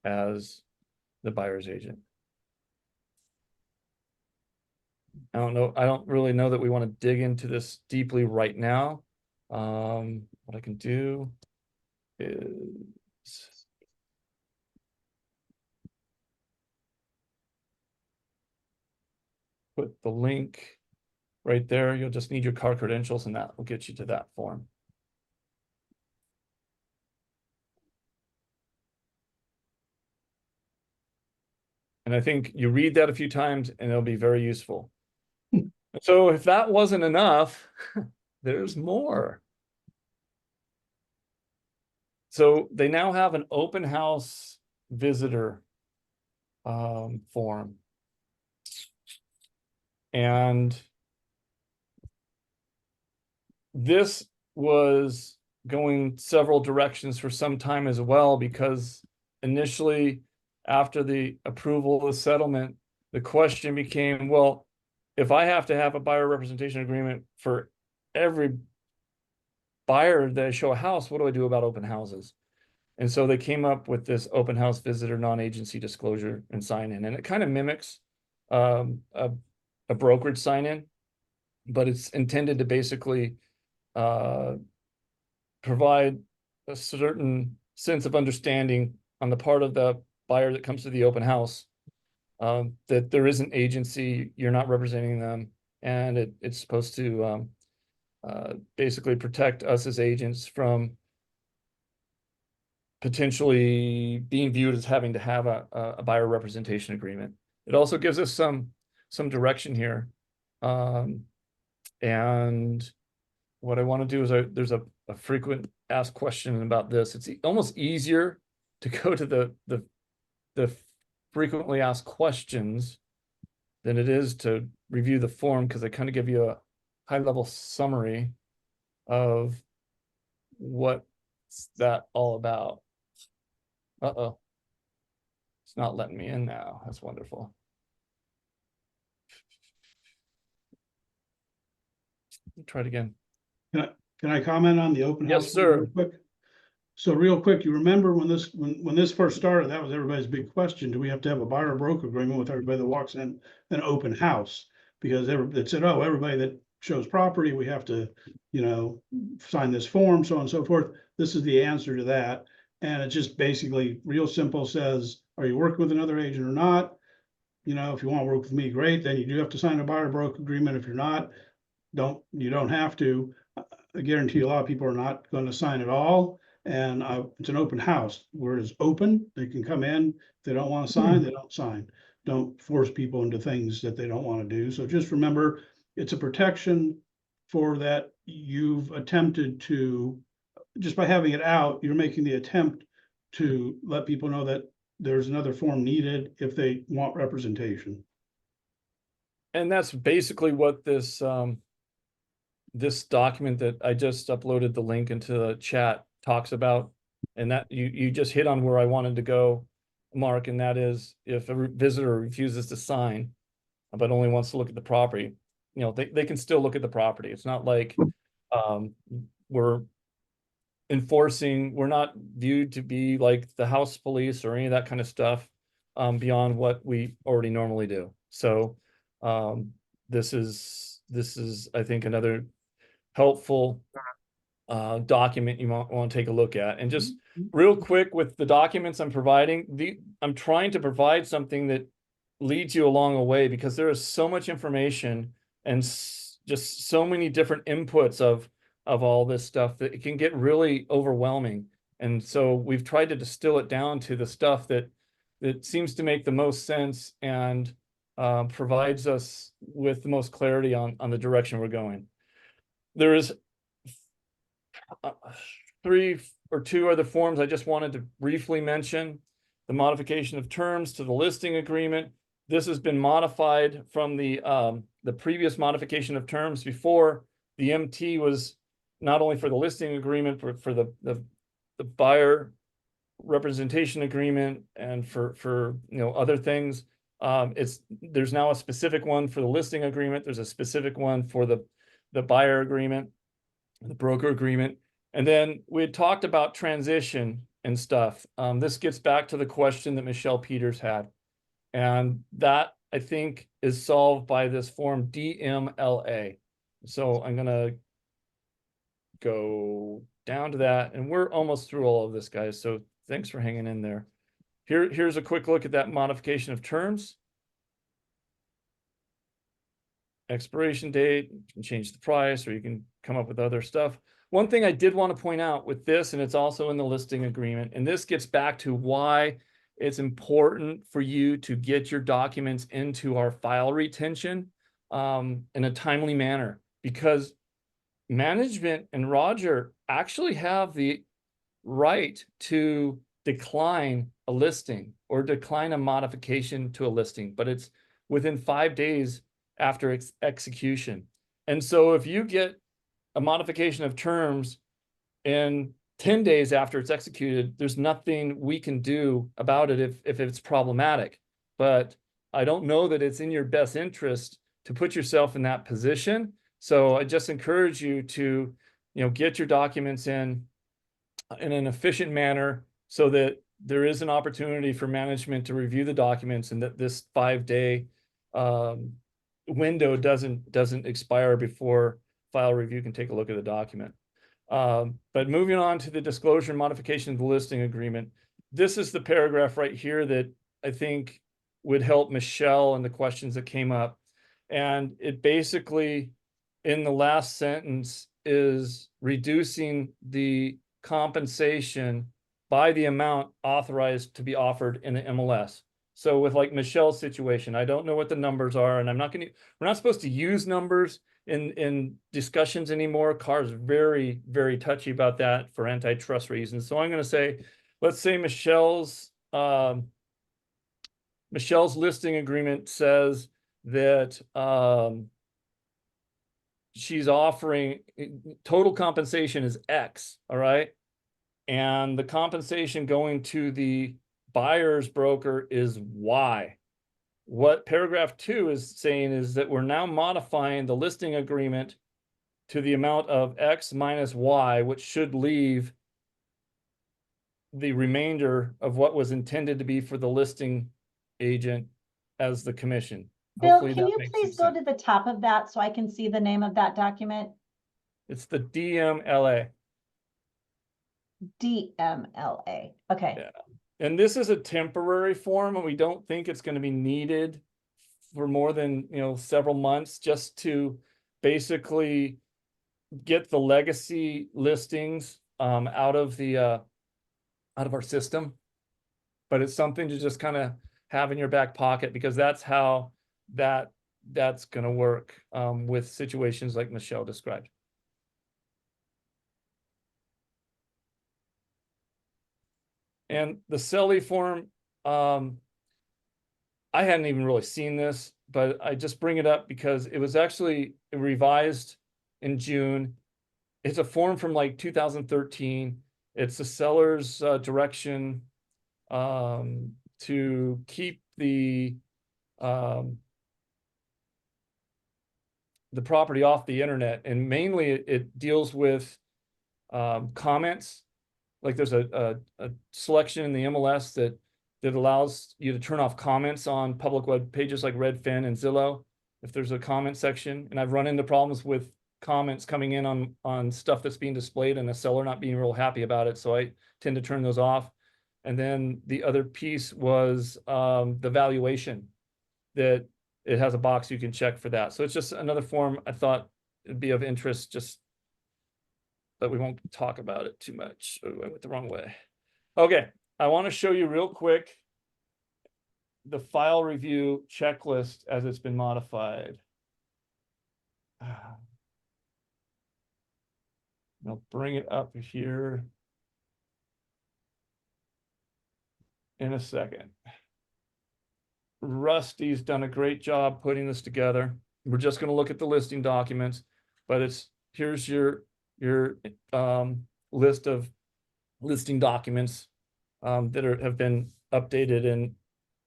as the buyer's agent. I don't know. I don't really know that we want to dig into this deeply right now. What I can do is put the link right there. You'll just need your car credentials, and that will get you to that form. And I think you read that a few times and it'll be very useful. So if that wasn't enough, there's more. So they now have an open house visitor form. And this was going several directions for some time as well, because initially, after the approval of the settlement, the question became, well, if I have to have a buyer representation agreement for every buyer that I show a house, what do I do about open houses? And so they came up with this open house visitor non-agency disclosure and sign-in, and it kind of mimics a brokerage sign-in, but it's intended to basically provide a certain sense of understanding on the part of the buyer that comes to the open house, that there is an agency, you're not representing them, and it's supposed to basically protect us as agents from potentially being viewed as having to have a buyer representation agreement. It also gives us some direction here. And what I want to do is there's a frequent asked question about this. It's almost easier to go to the frequently asked questions than it is to review the form, because I kind of give you a high level summary of what's that all about. Uh-oh. It's not letting me in now. That's wonderful. Try it again. Can I comment on the open house? Yes, sir. real quick? So real quick, you remember when this first started, that was everybody's big question. Do we have to have a buyer broker agreement with everybody that walks in an open house? Because it said, oh, everybody that shows property, we have to, sign this form, so on and so forth. This is the answer to that. And it just basically real simple says, are you working with another agent or not? If you want to work with me, great. Then you do have to sign a buyer broker agreement. If you're not, you don't have to. I guarantee a lot of people are not going to sign at all. And it's an open house where it's open. They can come in. If they don't want to sign, they don't sign. Don't force people into things that they don't want to do. So just remember, it's a protection for that. You've attempted to, just by having it out, you're making the attempt to let people know that there's another form needed if they want representation. And that's basically what this this document that I just uploaded the link into the chat talks about. And that you just hit on where I wanted to go, Mark, and that is, if a visitor refuses to sign but only wants to look at the property, they can still look at the property. It's not like we're not viewed to be like the house police or any of that kind of stuff, beyond what we already normally do. So this is I think another helpful document you want to take a look at. And just real quick, with the documents I'm providing, I'm trying to provide something that leads you along the way, because there is so much information and just so many different inputs of all this stuff that it can get really overwhelming. And so we've tried to distill it down to the stuff that seems to make the most sense and provides us with the most clarity on the direction we're going. There is 3 or 2 other forms I just wanted to briefly mention. The modification of terms to the listing agreement. This has been modified from the previous modification of terms. Before, the MT was not only for the listing agreement, but for the buyer representation agreement and for other things. There's now a specific one for the listing agreement. There's a specific one for the buyer agreement, the broker agreement. And then we had talked about transition and stuff. This gets back to the question that Michelle Peters had. And that, I think, is solved by this form DMLA. So I'm going to go down to that. And we're almost through all of this, guys. So thanks for hanging in there. Here's a quick look at that modification of terms. Expiration date, you can change the price, or you can come up with other stuff. One thing I did want to point out with this, and it's also in the listing agreement, and this gets back to why it's important for you to get your documents into our file retention in a timely manner, because management and Roger actually have the right to decline a listing or decline a modification to a listing, but it's within 5 days after execution. And so if you get a modification of terms in 10 days after it's executed, there's nothing we can do about it if it's problematic. But I don't know that it's in your best interest to put yourself in that position. So I just encourage you to, get your documents in an efficient manner so that there is an opportunity for management to review the documents, and that this 5-day window doesn't expire before file review can take a look at the document. But moving on to the disclosure and modification of the listing agreement, this is the paragraph right here that I think would help Michelle and the questions that came up. And it basically, in the last sentence, is reducing the compensation by the amount authorized to be offered in the MLS. So with like Michelle's situation, I don't know what the numbers are, and we're not supposed to use numbers in discussions anymore. CAR's very, very touchy about that for antitrust reasons. So I'm going to say, let's say Michelle's listing agreement says that she's offering total compensation is X, all right? And the compensation going to the buyer's broker is Y. What paragraph 2 is saying is that we're now modifying the listing agreement to the amount of X minus Y, which should leave the remainder of what was intended to be for the listing agent as the commission. Bill, Hopefully can that you makes please some go sense. to the top of that so I can see the name of that document? It's the DMLA. DMLA. Okay. Yeah. And this is a temporary form, and we don't think it's going to be needed for more than, several months, just to basically get the legacy listings out of our system. But it's something to just kind of have in your back pocket, because that's how that's going to work with situations like Michelle described. And the CELI form, I hadn't even really seen this, but I just bring it up because it was actually revised in June. It's a form from like 2013. It's the seller's direction to keep the property off the internet, and mainly it deals with comments. Like there's a selection in the MLS that allows you to turn off comments on public web pages like Redfin and Zillow if there's a comment section. And I've run into problems with comments coming in on stuff that's being displayed and the seller not being real happy about it. So I tend to turn those off. And then the other piece was the valuation, that it has a box you can check for that. So it's just another form I thought it'd be of interest, just but we won't talk about it too much. Oh, I went the wrong way. Okay, I want to show you real quick the file review checklist as it's been modified. I'll bring it up here in a second. Rusty's done a great job putting this together. We're just going to look at the listing documents, but here's your list of listing documents that have been updated in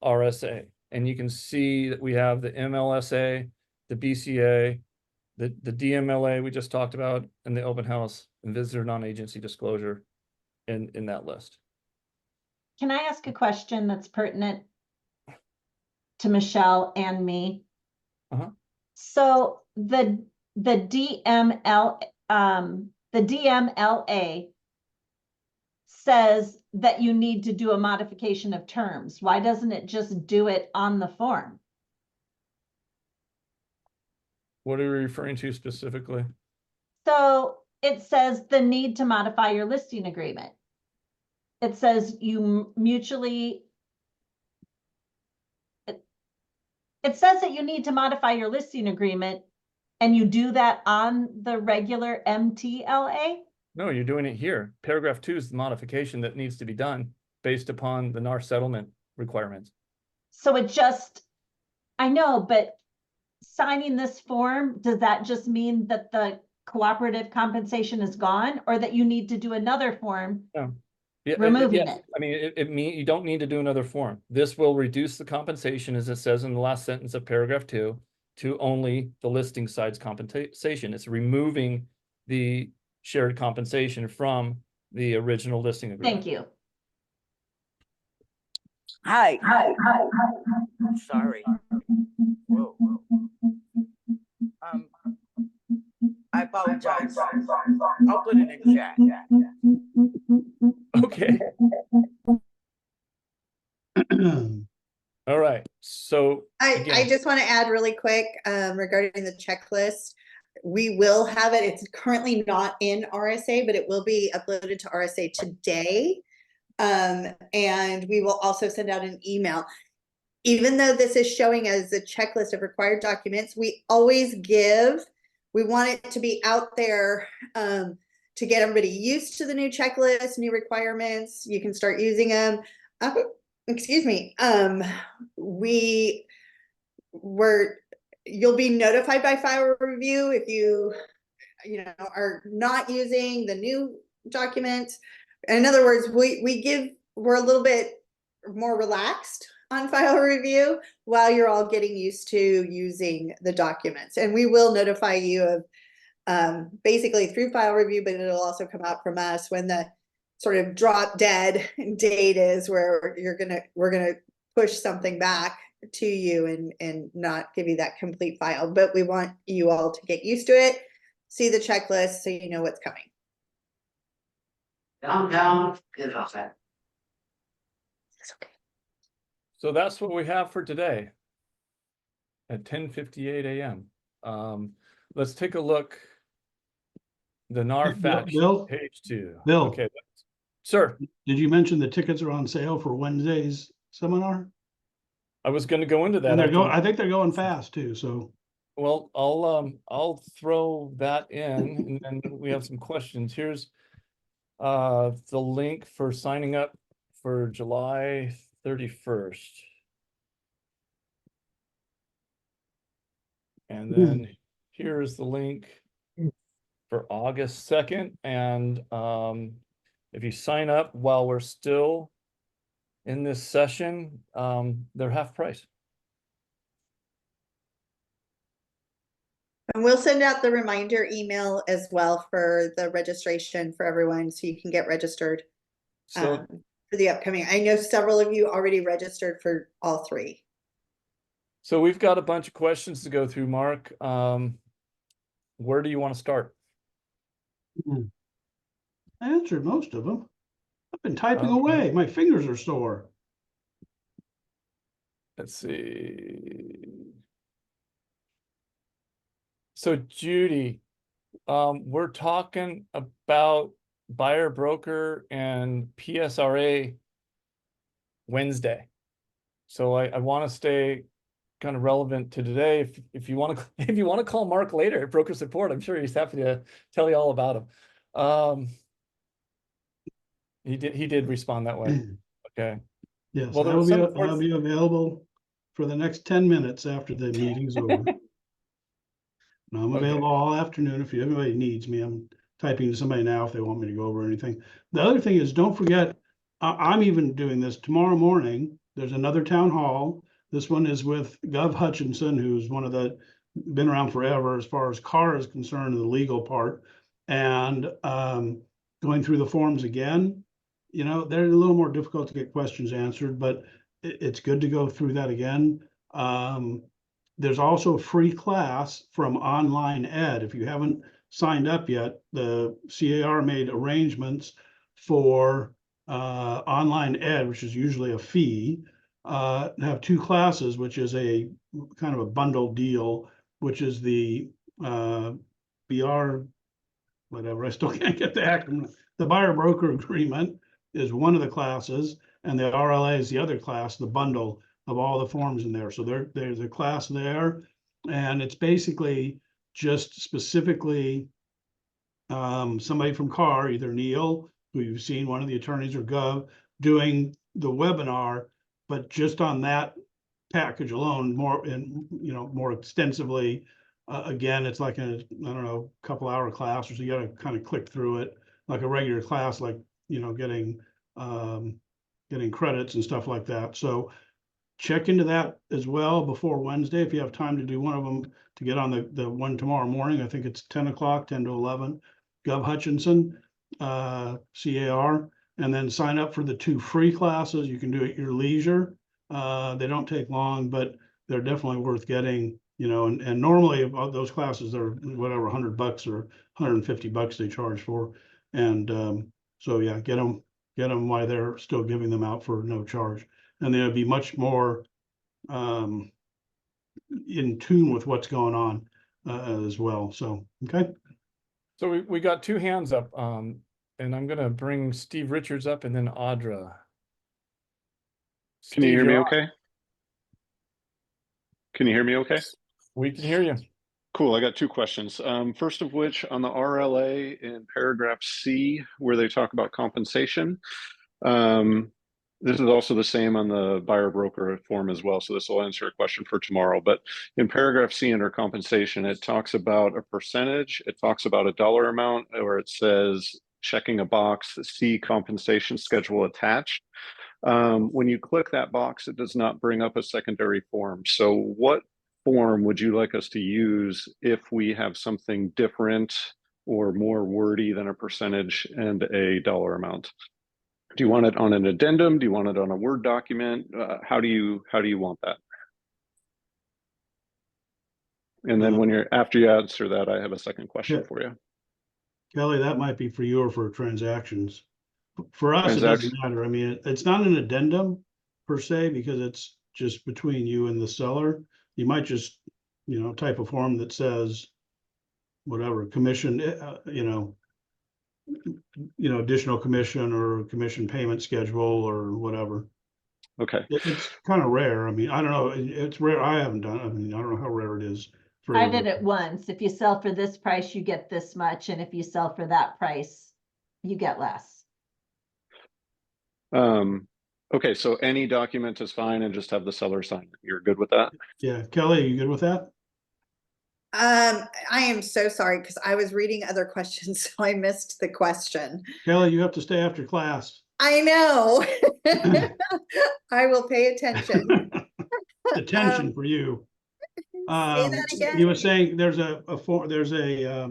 RSA. And you can see that we have the MLSA, the BCA, the DMLA we just talked about, and the open house and visitor non-agency disclosure in that list. Can I ask a question that's pertinent to Michelle and me? Uh-huh. So the DMLA says that you need to do a modification of terms. Why doesn't it just do it on the form? What are you referring to specifically? So it says the need to modify your listing agreement. It says you mutually, it says that you need to modify your listing agreement, and you do that on the regular MTLA? No, you're doing it here. Paragraph 2 is the modification that needs to be done. based upon the NAR settlement requirements. So it just, I know, but signing this form, does that just mean that the cooperative compensation is gone, or that you need to do another form No. Yeah, removing yes. it? I mean, it mean you don't need to do another form. This will reduce the compensation, as it says in the last sentence of paragraph 2, to only the listing side's compensation. It's removing the shared compensation from the original listing agreement. Thank you. Hi. Sorry. Whoa. I apologize. I'll put it in chat. Okay. All right. So I again, just want to add really quick, regarding the checklist. We will have it. It's currently not in RSA, but it will be uploaded to RSA today. And we will also send out an email. Even though this is showing as a checklist of required documents, we always we want it to be out there, to get everybody used to the new checklist, new requirements. You can start using them. Excuse me. You'll be notified by file review if you are not using the new documents. In other words, we're a little bit more relaxed on file review while you're all getting used to using the documents. And we will notify you of, basically through file review, but it'll also come out from us when the sort of drop dead date is, where we're gonna push something back to you and not give you that complete file. But we want you all to get used to it, see the checklist, so you know what's coming. Good off that. so that's what we have for today at 10:58 a.m. Let's take a look. The NAR fact sheet, Bill? page 2. Bill. Okay, sir. Did you mention the tickets are on sale for Wednesday's seminar? I was going to go into that. And after- I think they're going fast too, so. Well, I'll throw that in, and then we have some questions. Here's the link for signing up for July 31st. And then here's the link for August 2nd. And if you sign up while we're still in this session, they're half price. And we'll send out the reminder email as well for the registration for everyone, so you can get registered So for the upcoming. I know several of you already registered for all 3. So we've got a bunch of questions to go through, Mark. Where do you want to start? I answered most of them. I've been typing Okay. away. My fingers are sore. Let's see. So Judy, we're talking about buyer broker and PSRA Wednesday. So I want to stay kind of relevant to today. If you want to call Mark later at broker support, I'm sure he's happy to tell you all about him. He did respond that way. Okay. Yes, Well, there was I'll be available for the next 10 minutes after the meeting's over. And I'm Okay. available all afternoon if anybody needs me. I'm typing to somebody now if they want me to go over anything. The other thing is, don't forget, I'm even doing this tomorrow morning. There's another town hall. This one is with Gov Hutchinson, who's been around forever as far as CAR is concerned, the legal part. And going through the forms again, they're a little more difficult to get questions answered, but it's good to go through that again. There's also a free class from Online Ed. If you haven't signed up yet, the CAR made arrangements for Online Ed, which is usually a fee, have 2 classes, which is a kind of a bundle deal, which is the BR, whatever, I still can't get the acronym. The buyer broker agreement is one of the classes, and the RLA is the other class, the bundle of all the forms in there. So there's a class there, and it's basically just specifically somebody from CAR, either Neil, who you've seen, one of the attorneys, or Gov, doing the webinar, but just on that package alone, more and, you know, more extensively. Again, it's like a, I don't know, couple hour class, or so you gotta kind of click through it like a regular class, like, you know, getting credits and stuff like that. So check into that as well before Wednesday, if you have time to do one of them, to get on the one tomorrow morning. I think it's 10 o'clock, 10 to 11, Gov Hutchinson, CAR, and then sign up for the 2 free classes. You can do it at your leisure. They don't take long, but they're definitely worth getting, you know, and normally those classes are whatever, $100 or $150 they charge for. And so yeah, get them while they're still giving them out for no charge. And they'll be much more in tune with what's going on as well. So, okay. So we got 2 hands up, and I'm gonna bring Steve Richards up and then Audra. Can you Steve, hear me you're on. okay? Can you hear me okay? We can hear you. Cool. I got 2 questions. First of which, on the RLA in paragraph C, where they talk about compensation, this is also the same on the buyer broker form as well. So this will answer a question for tomorrow. But in paragraph C under compensation, it talks about a percentage. It talks about a dollar amount, or it says checking a box, see compensation schedule attached. When you click that box, it does not bring up a secondary form. So what form would you like us to use if we have something different or more wordy than a percentage and a dollar amount? Do you want it on an addendum? Do you want it on a Word document? How do you want that? And then after you answer that, I have a second question for you. Kelly, that might be for you or for transactions. For us, it doesn't matter. I mean, it's not an addendum per se, because it's just between you and the seller. You might just, you know, type a form that says whatever commission, additional commission or commission payment schedule or whatever. Okay. It's kind of rare. I mean, I don't know. It's rare. I haven't done it. I mean, I don't know how rare it is. I did it once. If you sell for this price, you get this much, and if you sell for that price, you get less. Okay, so any document is fine and just have the seller sign it. You're good with that? Yeah. Kelly, are you good with that? I am so sorry because I was reading other questions, so I missed the question. Kelly, you have to stay after class. I know. I will pay attention. Attention for you. Say that again. You were saying there's a form, there's a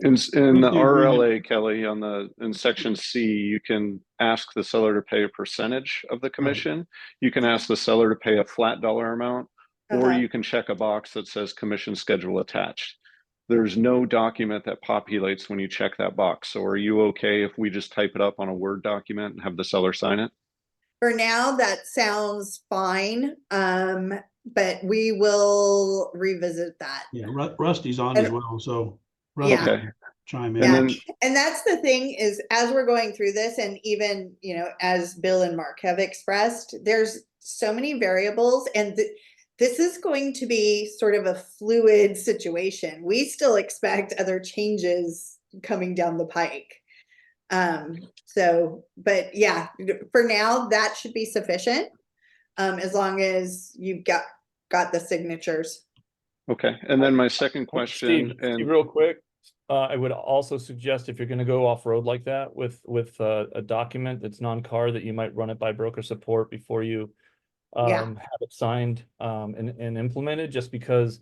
In With the the RLA, agreement. Kelly, in section C, you can ask the seller to pay a percentage of the commission. You can ask the seller to pay a flat dollar amount, or you can check a box that says commission schedule attached. There's no document that populates when you check that box. So are you okay if we just type it up on a Word document and have the seller sign it? For now, that sounds fine. But we will revisit that. Yeah, Rusty's on as well, so Rusty, Yeah. Okay. chime in. And Yeah, then, and that's the thing is, as we're going through this, and even, you know, as Bill and Mark have expressed, there's so many variables, and this is going to be sort of a fluid situation. We still expect other changes coming down the pike. So, but yeah, for now, that should be sufficient. As long as you've got the signatures. okay. And then my second question, Steve, real quick, I would also suggest if you're gonna go off-road like that with a document that's non-car, that you might run it by broker support before you have it signed and implemented, just because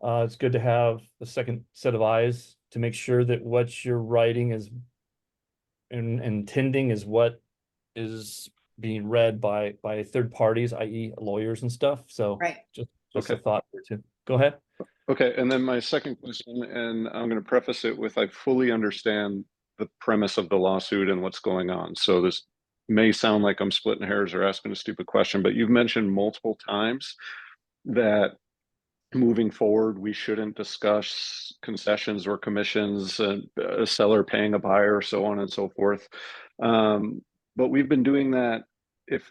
it's good to have a second set of eyes to make sure that what you're writing is and intending is what is being read by third parties, i.e. lawyers and stuff. So just a thought there too. Go ahead. Okay, and then my second question, and I'm going to preface it with, I fully understand the premise of the lawsuit and what's going on. So this may sound like I'm splitting hairs or asking a stupid question, but you've mentioned multiple times that moving forward, we shouldn't discuss concessions or commissions and a seller paying a buyer, so on and so forth. But we've been doing that. If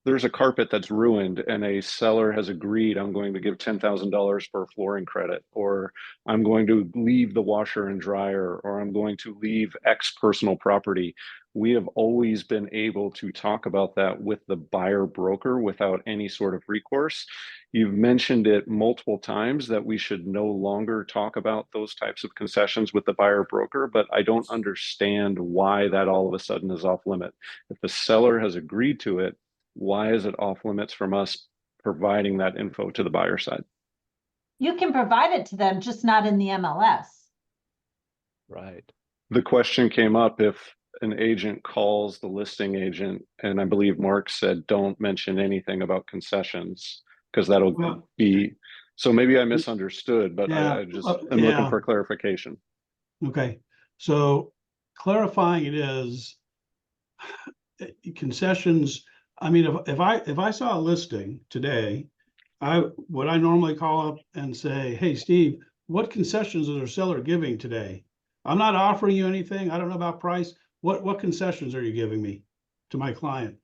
there's a carpet that's ruined and a seller has agreed, I'm going to give $10,000 for a flooring credit, or I'm going to leave the washer and dryer, or I'm going to leave X personal property, we have always been able to talk about that with the buyer broker without any sort of recourse. You've mentioned it multiple times that we should no longer talk about those types of concessions with the buyer broker, but I don't understand why that all of a sudden is off limit. If the seller has agreed to it, why is it off limits from us providing that info to the buyer side? You can provide it to them, just not in the MLS. Right. The question came up if an agent calls the listing agent, and I believe Mark said, don't mention anything about concessions because that'll Well- be, so maybe I misunderstood, but Yeah, I just am looking yeah. for clarification. Okay, so clarifying it is concessions. I mean, if I saw a listing today, would I normally call up and say, hey, Steve, what concessions is our seller giving today? I'm not offering you anything. I don't know about price. What concessions are you giving me to my client?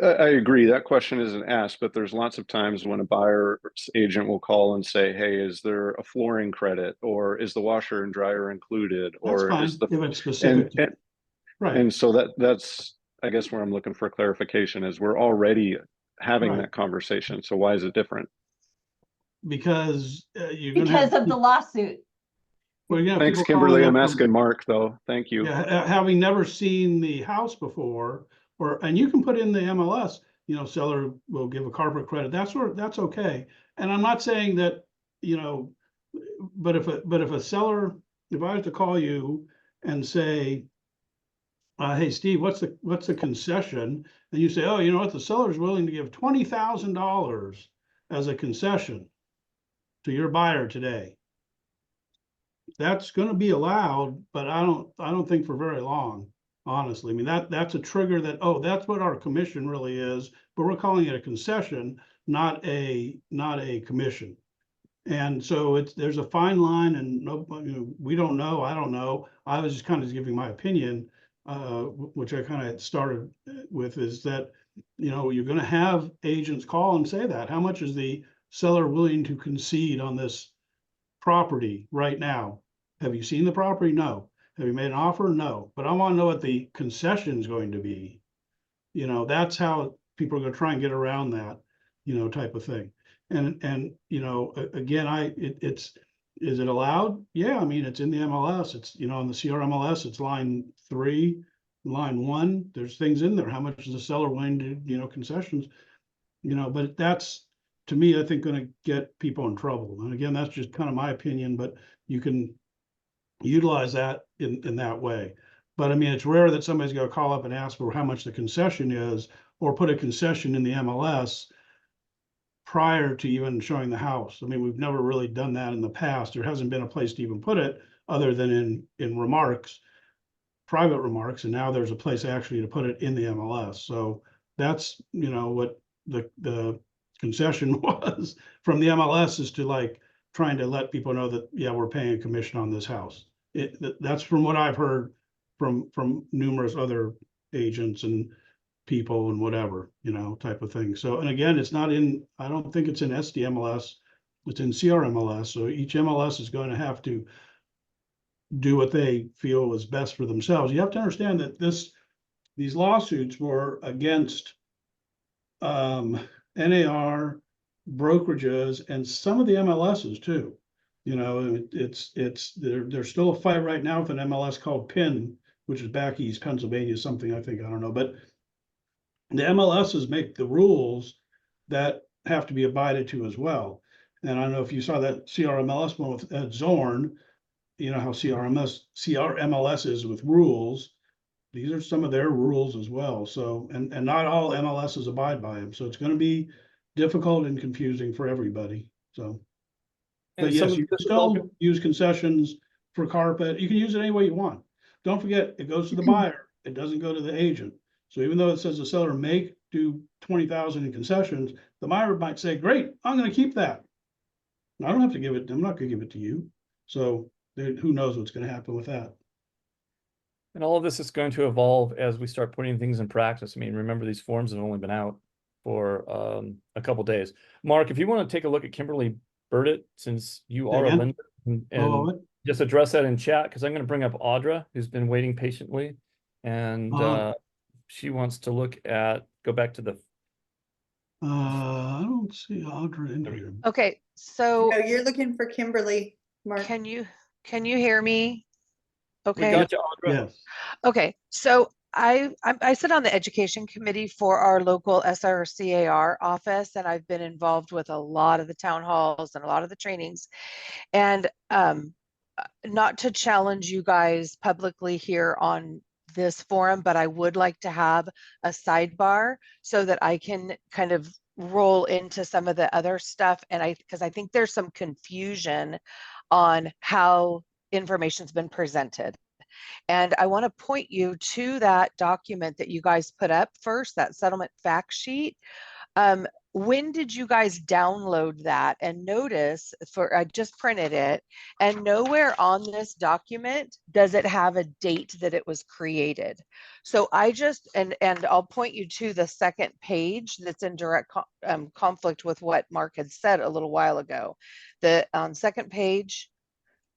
I agree. That question isn't asked, but there's lots of times when a buyer's agent will call and say, hey, is there a flooring credit, or is the washer and dryer included, That's or fine is the, if it's specific. Right. and so that's, I guess, where I'm looking for clarification is we're already having Right. that conversation. So why is it different? Because you're gonna have. Because of the lawsuit. Well, yeah, Thanks, people calling Kimberly. up I'm from- asking Mark, though. Thank you. Yeah, having never seen the house before, and you can put in the MLS, seller will give a carpet credit, that's okay. And I'm not saying that, but if a seller, if I was to call you and say, hey, Steve, what's the concession? And you say, oh, you know what, the seller's willing to give $20,000 as a concession to your buyer today. That's going to be allowed, but I don't think for very long, honestly. I mean, that's a trigger that, oh, that's what our commission really is, but we're calling it a concession, not a commission. And so there's a fine line, and we don't know. I don't know. I was just kind of giving my opinion, which I kind of started with, is that, you're going to have agents call and say that. How much is the seller willing to concede on this property right now? Have you seen the property? No. Have you made an offer? No. But I want to know what the concession is going to be. That's how people are going to try and get around that, type of thing. And again, is it allowed? Yeah, I mean, it's in the MLS. It's, on the CRMLS, it's line 3, line 1. There's things in there. How much is the seller willing to, concessions? But that's, to me, I think, going to get people in trouble. And again, that's just kind of my opinion, but you can utilize that in that way. But I mean, it's rare that somebody's going to call up and ask for how much the concession is, or put a concession in the MLS prior to even showing the house. I mean, we've never really done that in the past. There hasn't been a place to even put it other than in remarks, private remarks, and now there's a place actually to put it in the MLS. So that's, what the concession was from the MLS, is to like trying to let people know that, yeah, we're paying a commission on this house. That's from what I've heard from numerous other agents and people and whatever, type of thing. So, and again, it's not in, I don't think it's in SDMLS, it's in CRMLS. So each MLS is going to have to do what they feel is best for themselves. You have to understand that these lawsuits were against NAR, brokerages, and some of the MLSs too. There's still a fight right now with an MLS called PIN, which is back east Pennsylvania, something, I think, I don't know, but the MLSs make the rules that have to be abided to as well. And I don't know if you saw that CRMLS one with Zorn, how CRMLS is with rules. These are some of their rules as well. So, and not all MLSs abide by them. So it's going to be difficult and confusing for everybody. So, but And some yes, of you the can still use concessions for carpet. You can use it any way you want. Don't forget, it goes to the buyer. It doesn't go to the agent. So even though it says the seller may do 20,000 in concessions, the buyer might say, great, I'm going to keep that. I don't have to give it. I'm not going to give it to you. So who knows what's going to happen with that. And all of this is going to evolve as we start putting things in practice. I mean, remember, these forms have only been out for a couple days. Mark, if you want to take a look at Kimberly Burdett, since you are a lender, and just address that in chat, because I'm going to bring up Audra, who's been waiting patiently. And she wants to go back to the. I don't see Audra in here. Okay, so No, you're looking for Kimberly, Mark. can you hear me? We Okay. got you, Audra. Yes. Okay, so I sit on the education committee for our local SRCAR office, and I've been involved with a lot of the town halls and a lot of the trainings. And not to challenge you guys publicly here on this forum, but I would like to have a sidebar so that I can kind of roll into some of the other stuff. And because I think there's some confusion on how information's been presented. And I want to point you to that document that you guys put up first, that settlement fact sheet. When did you guys download that? And notice, I just printed it, and nowhere on this document does it have a date that it was created. So I just, and I'll point you to the second page that's in direct conflict with what Mark had said a little while ago. The second page,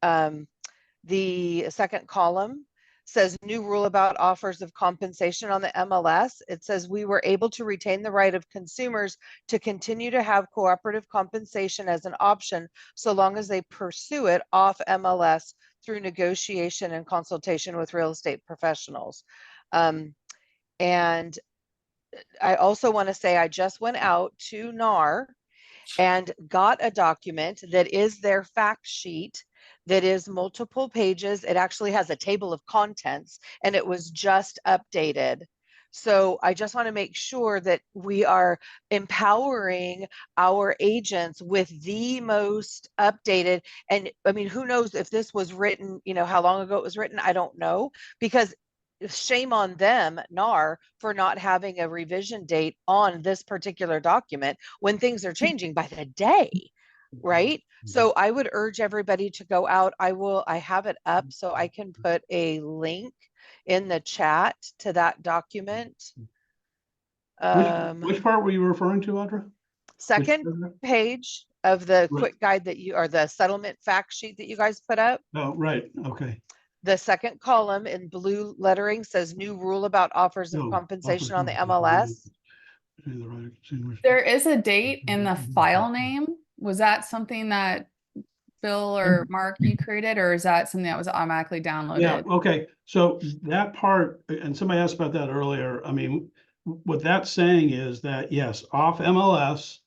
the second column says new rule about offers of compensation on the MLS. It says we were able to retain the right of consumers to continue to have cooperative compensation as an option so long as they pursue it off MLS through negotiation and consultation with real estate professionals. And I also want to say I just went out to NAR and got a document that is their fact sheet that is multiple pages. It actually has a table of contents, and it was just updated. So I just want to make sure that we are empowering our agents with the most updated. And I mean, who knows if this was written, you know, how long ago it was written? I don't know, because shame on them, NAR, for not having a revision date on this particular document when things are changing by the day, right? So I would urge everybody to go out. I have it up so I can put a link in the chat to that document. Which part were you referring to, Audra? Second page of the quick guide that you, or the settlement fact sheet that you guys put up. Oh, right. Okay. The second column in blue lettering says new rule about offers of compensation on the MLS. There is a date in the file name. Was that something that Bill or Mark, you created, or is that something that was automatically downloaded? Yeah, okay. So that part, and somebody asked about that earlier. I mean, what that's saying is that, yes, off MLS,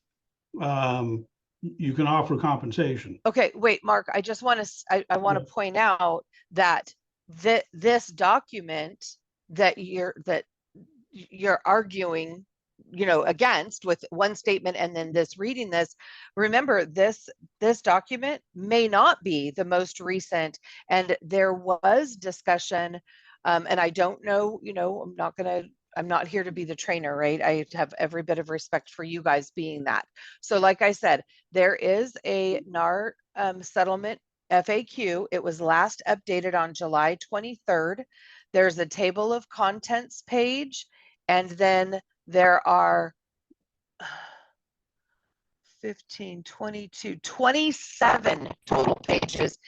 you can offer compensation. Okay, wait, Mark, I just want to, I want to point out that this document that you're arguing, you know, against with one statement and then this reading this, remember this document may not be the most recent, and there was discussion, and I don't know, you know, I'm not here to be the trainer, right? I have every bit of respect for you guys being that. So like I said, there is a NAR settlement FAQ. It was last updated on July 23rd. There's a table of contents page, and then there are 15, 22, 27 total pages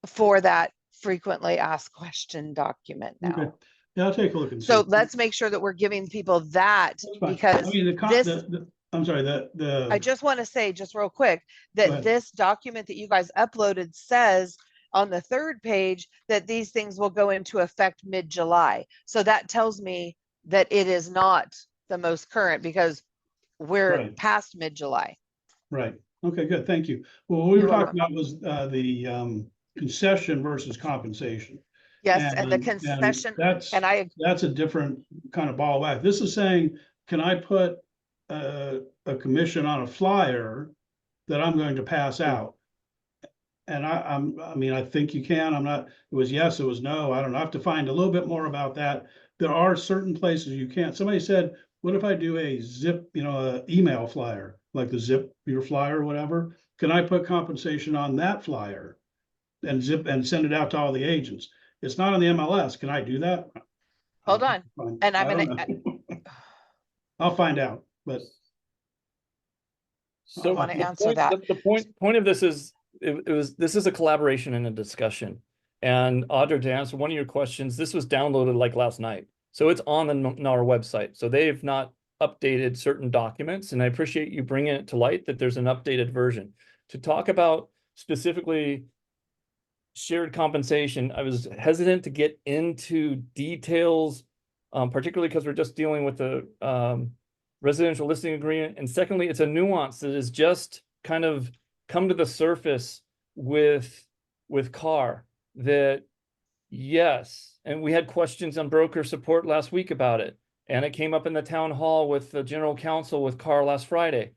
for that frequently asked question document now. Okay. Yeah, I'll take a look and see. So let's make sure that we're giving people that, because I mean, I'm sorry, I just want to say just real quick that this document that you guys uploaded says on the third page that these things will go into effect mid-July. So that tells me that it is not the most current, because we're past mid-July. Right. Okay, good. Thank you. Well, what we were talking about was the concession versus compensation. Yes, and the concession, that's a different kind of ball wax. This is saying, can I put a commission on a flyer that I'm going to pass out? And I mean, I think you can. I'm not, it was yes, it was no. I don't know. I have to find a little bit more about that. There are certain places you can't. Somebody said, what if I do a zip, you know, a email flyer, like the zip your flyer or whatever? Can I put compensation on that flyer and zip and send it out to all the agents? It's not on the MLS. Can I do that? Hold on. And I'm going to, I'll find out, but. So I want to answer that. The point of this is this is a collaboration and a discussion. And Audra, to answer one of your questions, this was downloaded like last night. So it's on the NAR website. So they've not updated certain documents. And I appreciate you bringing it to light that there's an updated version. To talk about specifically shared compensation, I was hesitant to get into details, particularly because we're just dealing with the residential listing agreement. And secondly, it's a nuance that is just kind of come to the surface with CAR that, yes, and we had questions on broker support last week about it. And it came up in the town hall with the general counsel with CAR last Friday.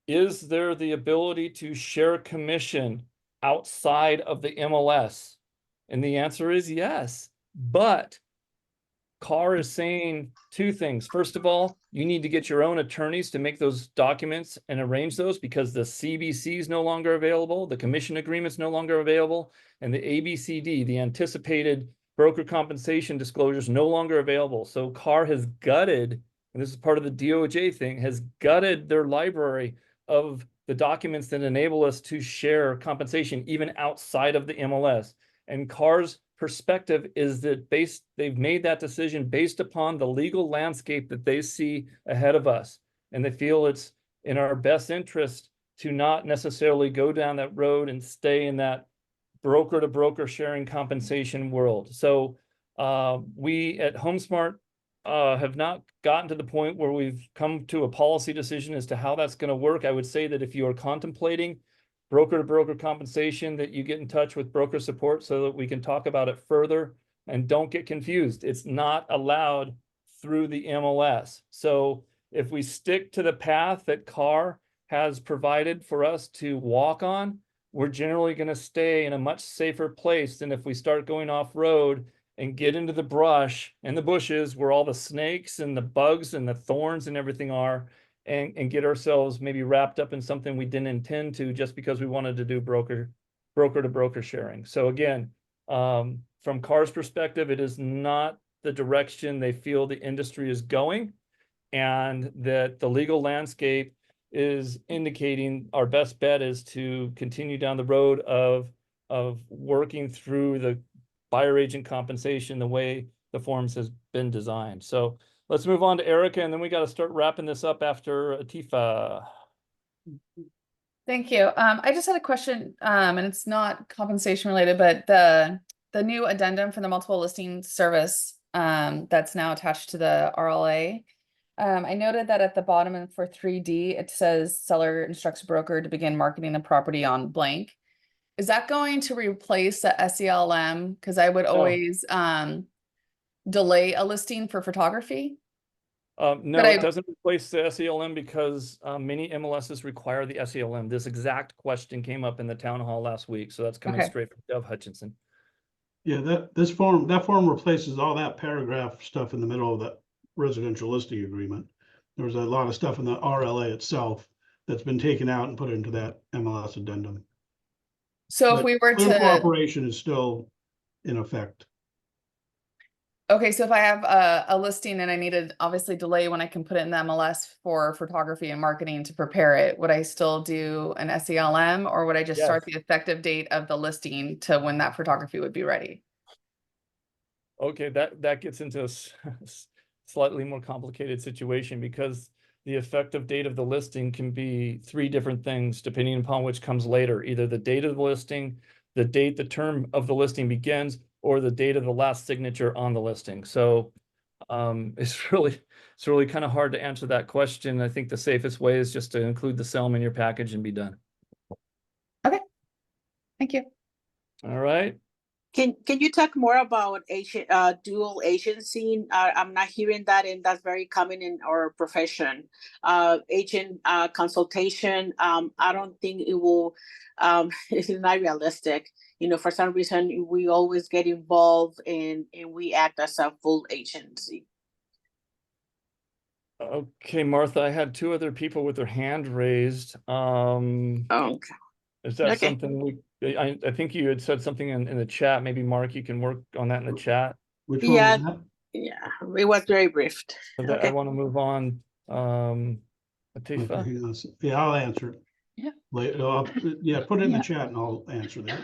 Is there the ability to share commission outside of the MLS? And the answer is yes, but CAR is saying two things. First of all, you need to get your own attorneys to make those documents and arrange those because the CBC is no longer available, the commission agreement is no longer available, and the ABCD, the anticipated broker compensation disclosure, is no longer available. So CAR has gutted, and this is part of the DOJ thing, has gutted their library of the documents that enable us to share compensation even outside of the MLS. And CAR's perspective is that they've made that decision based upon the legal landscape that they see ahead of us. And they feel it's in our best interest to not necessarily go down that road and stay in that broker to broker sharing compensation world. So we at HomeSmart have not gotten to the point where we've come to a policy decision as to how that's going to work. I would say that if you are contemplating broker to broker compensation, that you get in touch with broker support so that we can talk about it further. And don't get confused. It's not allowed through the MLS. So if we stick to the path that CAR has provided for us to walk on, we're generally going to stay in a much safer place than if we start going off road and get into the brush and the bushes where all the snakes and the bugs and the thorns and everything are, and get ourselves maybe wrapped up in something we didn't intend to just because we wanted to do broker to broker sharing. So again, from CAR's perspective, it is not the direction they feel the industry is going, and that the legal landscape is indicating our best bet is to continue down the road of working through the buyer agent compensation the way the forms has been designed. So let's move on to Erica, and then we got to start wrapping this up after Atifa. Thank you. I just had a question, and it's not compensation related, but the new addendum for the multiple listing service that's now attached to the RLA. I noted that at the bottom and for 3D, it says seller instructs broker to begin marketing the property on blank. Is that going to replace the SELM? Because I would always delay a listing for photography. No, it doesn't replace the SELM because many MLSs require the SELM. This exact question came up in the town hall last week, so that's coming straight from Dov Hutchinson. Yeah, that form replaces all that paragraph stuff in the middle of the residential listing agreement. There was a lot of stuff in the RLA itself that's been taken out and put into that MLS addendum. So But if we were clear to, cooperation is still in effect. okay, so if I have a listing and I needed obviously delay when I can put it in the MLS for photography and marketing to prepare it, would I still do an SELM, or would I just start the effective date of the listing to when that photography would be ready? Okay, that gets into a slightly more complicated situation because the effective date of the listing can be 3 different things depending upon which comes later, either the date of the listing, the date the term of the listing begins, or the date of the last signature on the listing. So it's really kind of hard to answer that question. I think the safest way is just to include the SELM in your package and be done. Okay, thank you. All right. Can you talk more about dual agency? I'm not hearing that, and that's very common in our profession. Agent consultation. I don't think it will. It's not realistic. You know, for some reason, we always get involved and we act as a full agency. Okay, Martha, I had 2 other people with their hand raised. Okay. Is that something I think you had said something in the chat. Maybe Mark, you can work on that in the chat. Which one was that? Yeah, it was very brief. I want to move on. Atifa. Okay, yeah, I'll answer it. Yeah, put it in Yeah. the chat and I'll answer that.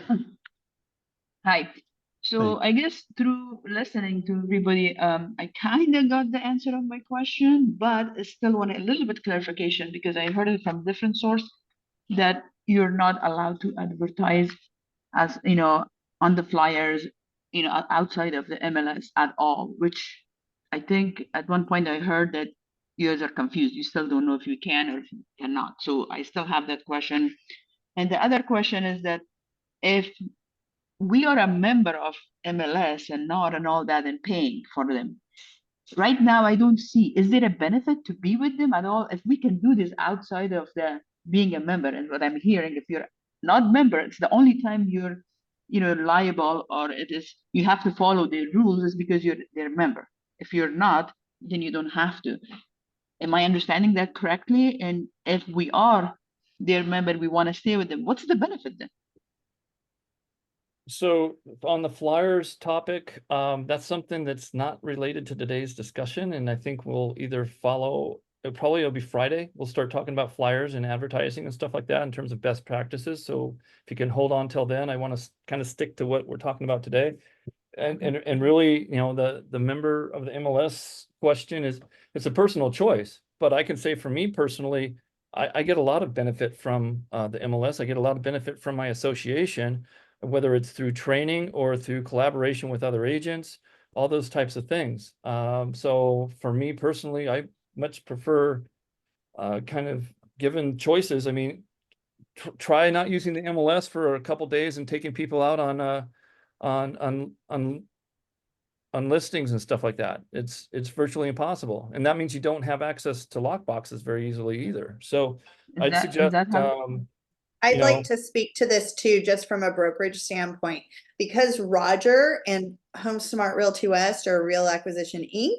Hi. So I guess through listening to everybody, I kind of got the answer of my question, but I still want a little bit clarification because I heard it from different source that you're not allowed to advertise as, on the flyers, outside of the MLS at all, which I think at one point I heard that you guys are confused. You still don't know if you can or if you cannot. So I still have that question. And the other question is that if we are a member of MLS and NAR and all that and paying for them. Right now, I don't see, is there a benefit to be with them at all? If we can do this outside of the being a member, and what I'm hearing, if you're not member, it's the only time you're, liable or it is, you have to follow the rules is because you're their member. If you're not, then you don't have to. Am I understanding that correctly? And if we are their member, we want to stay with them, what's the benefit then? So on the flyers topic, that's something that's not related to today's discussion, and I think we'll either follow, it'll be Friday. We'll start talking about flyers and advertising and stuff like that in terms of best practices. So if you can hold on till then, I want to kind of stick to what we're talking about today. And really, the member of the MLS question is, it's a personal choice, but I can say for me personally, I get a lot of benefit from the MLS. I get a lot of benefit from my association, whether it's through training or through collaboration with other agents, all those types of things. So for me personally, I much prefer kind of given choices. I mean, try not using the MLS for a couple days and taking people out on listings and stuff like that. It's virtually impossible. And that means you don't have access to lock boxes very easily either. So I'd suggest, I'd like to speak to this too, just from a brokerage standpoint, because Roger and Home Smart Realty West are Real Acquisition Inc.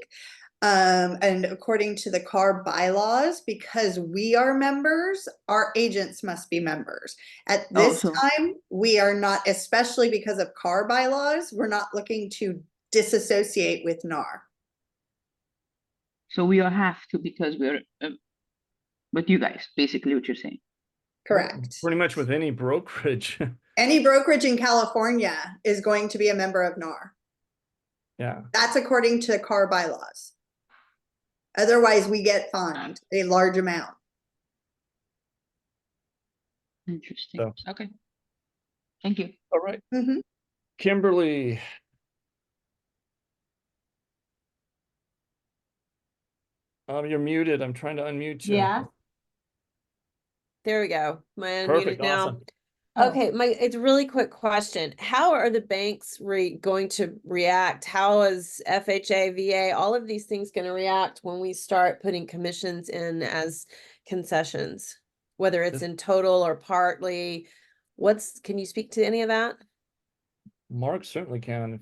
And according to the CAR bylaws, because we are members, our agents must be members. At this time, we are not, especially because of CAR bylaws, we're not looking to disassociate with NAR. So we all have to because we're with you guys, basically what you're saying. Correct. Pretty much with any brokerage. Any brokerage in California is going to be a member of NAR. Yeah. That's according to CAR bylaws. Otherwise, we get fined a large amount. Interesting. So. Okay. Thank you. All right. Mm-hmm. Kimberly. You're muted. I'm trying to unmute you. Yeah. There we go. Am I unmuted Perfect. now? Awesome. Okay, it's a really quick question. How are the banks going to react? How is FHA, VA, all of these things going to react when we start putting commissions in as concessions, whether it's in total or partly? Can you speak to any of that? Mark certainly can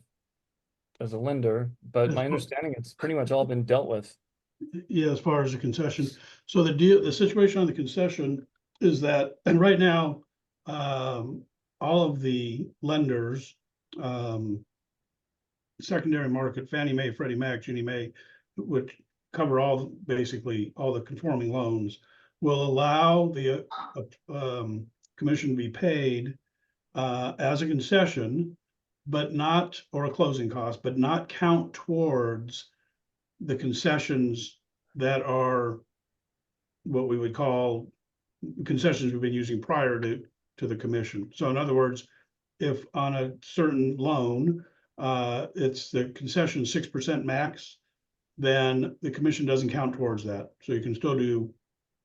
as a lender, but my understanding it's pretty much all been dealt with. Yeah, as far as the concession. So the situation on the concession is that, and right now, all of the lenders, secondary market, Fannie Mae, Freddie Mac, Ginnie Mae, which cover basically all the conforming loans, will allow the commission to be paid as a concession, but not, or a closing cost, but not count towards the concessions that are what we would call concessions we've been using prior to the commission. So in other words, if on a certain loan, it's the concession 6% max, then the commission doesn't count towards that. So you can still do,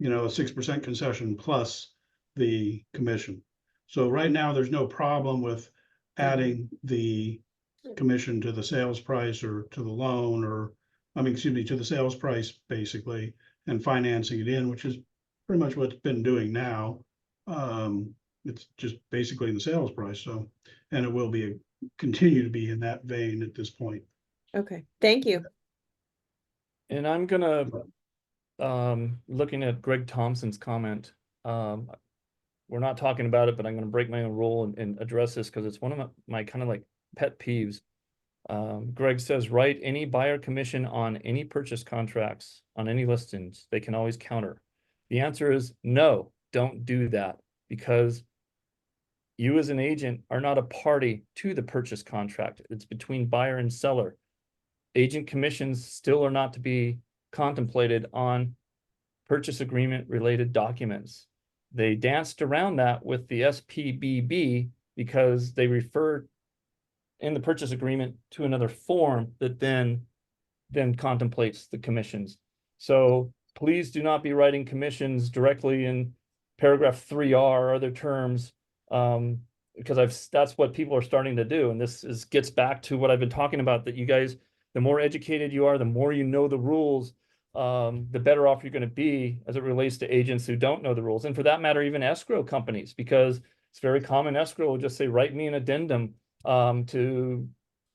a 6% concession plus the commission. So right now, there's no problem with adding the commission to the sales price or to the loan, or, to the sales price, basically, and financing it in, which is pretty much what it's been doing now. It's just basically the sales price. So, and it will continue to be in that vein at this point. Okay, thank you. And I'm gonna, looking at Greg Thompson's comment, we're not talking about it, but I'm gonna break my own rule and address this because it's one of my kind of like pet peeves. Greg says, write any buyer commission on any purchase contracts on any listings. They can always counter. The answer is no, don't do that, because you as an agent are not a party to the purchase contract. It's between buyer and seller. Agent commissions still are not to be contemplated on purchase agreement related documents. They danced around that with the SPBB because they referred in the purchase agreement to another form that then contemplates the commissions. So please do not be writing commissions directly in paragraph 3R or other terms, because that's what people are starting to do. And this gets back to what I've been talking about, that you guys, the more educated you are, the more you know the rules, the better off you're going to be as it relates to agents who don't know the rules. And for that matter, even escrow companies, because it's very common. Escrow will just say, write me an addendum to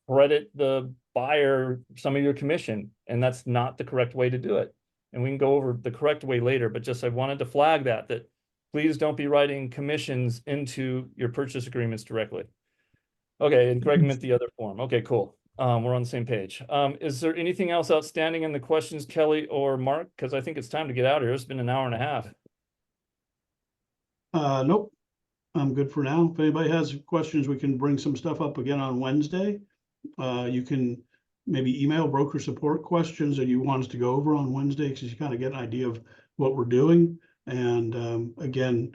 credit the buyer some of your commission. And that's not the correct way to do it. And we can go over the correct way later, but just I wanted to flag that please don't be writing commissions into your purchase agreements directly. Okay, and Greg meant the other form. Okay, cool. We're on the same page. Is there anything else outstanding in the questions, Kelly or Mark? Because I think it's time to get out of here. It's been an hour and a half. Nope, I'm good for now. If anybody has questions, we can bring some stuff up again on Wednesday. You can maybe email broker support questions that you want us to go over on Wednesday, because you kind of get an idea of what we're doing. And again,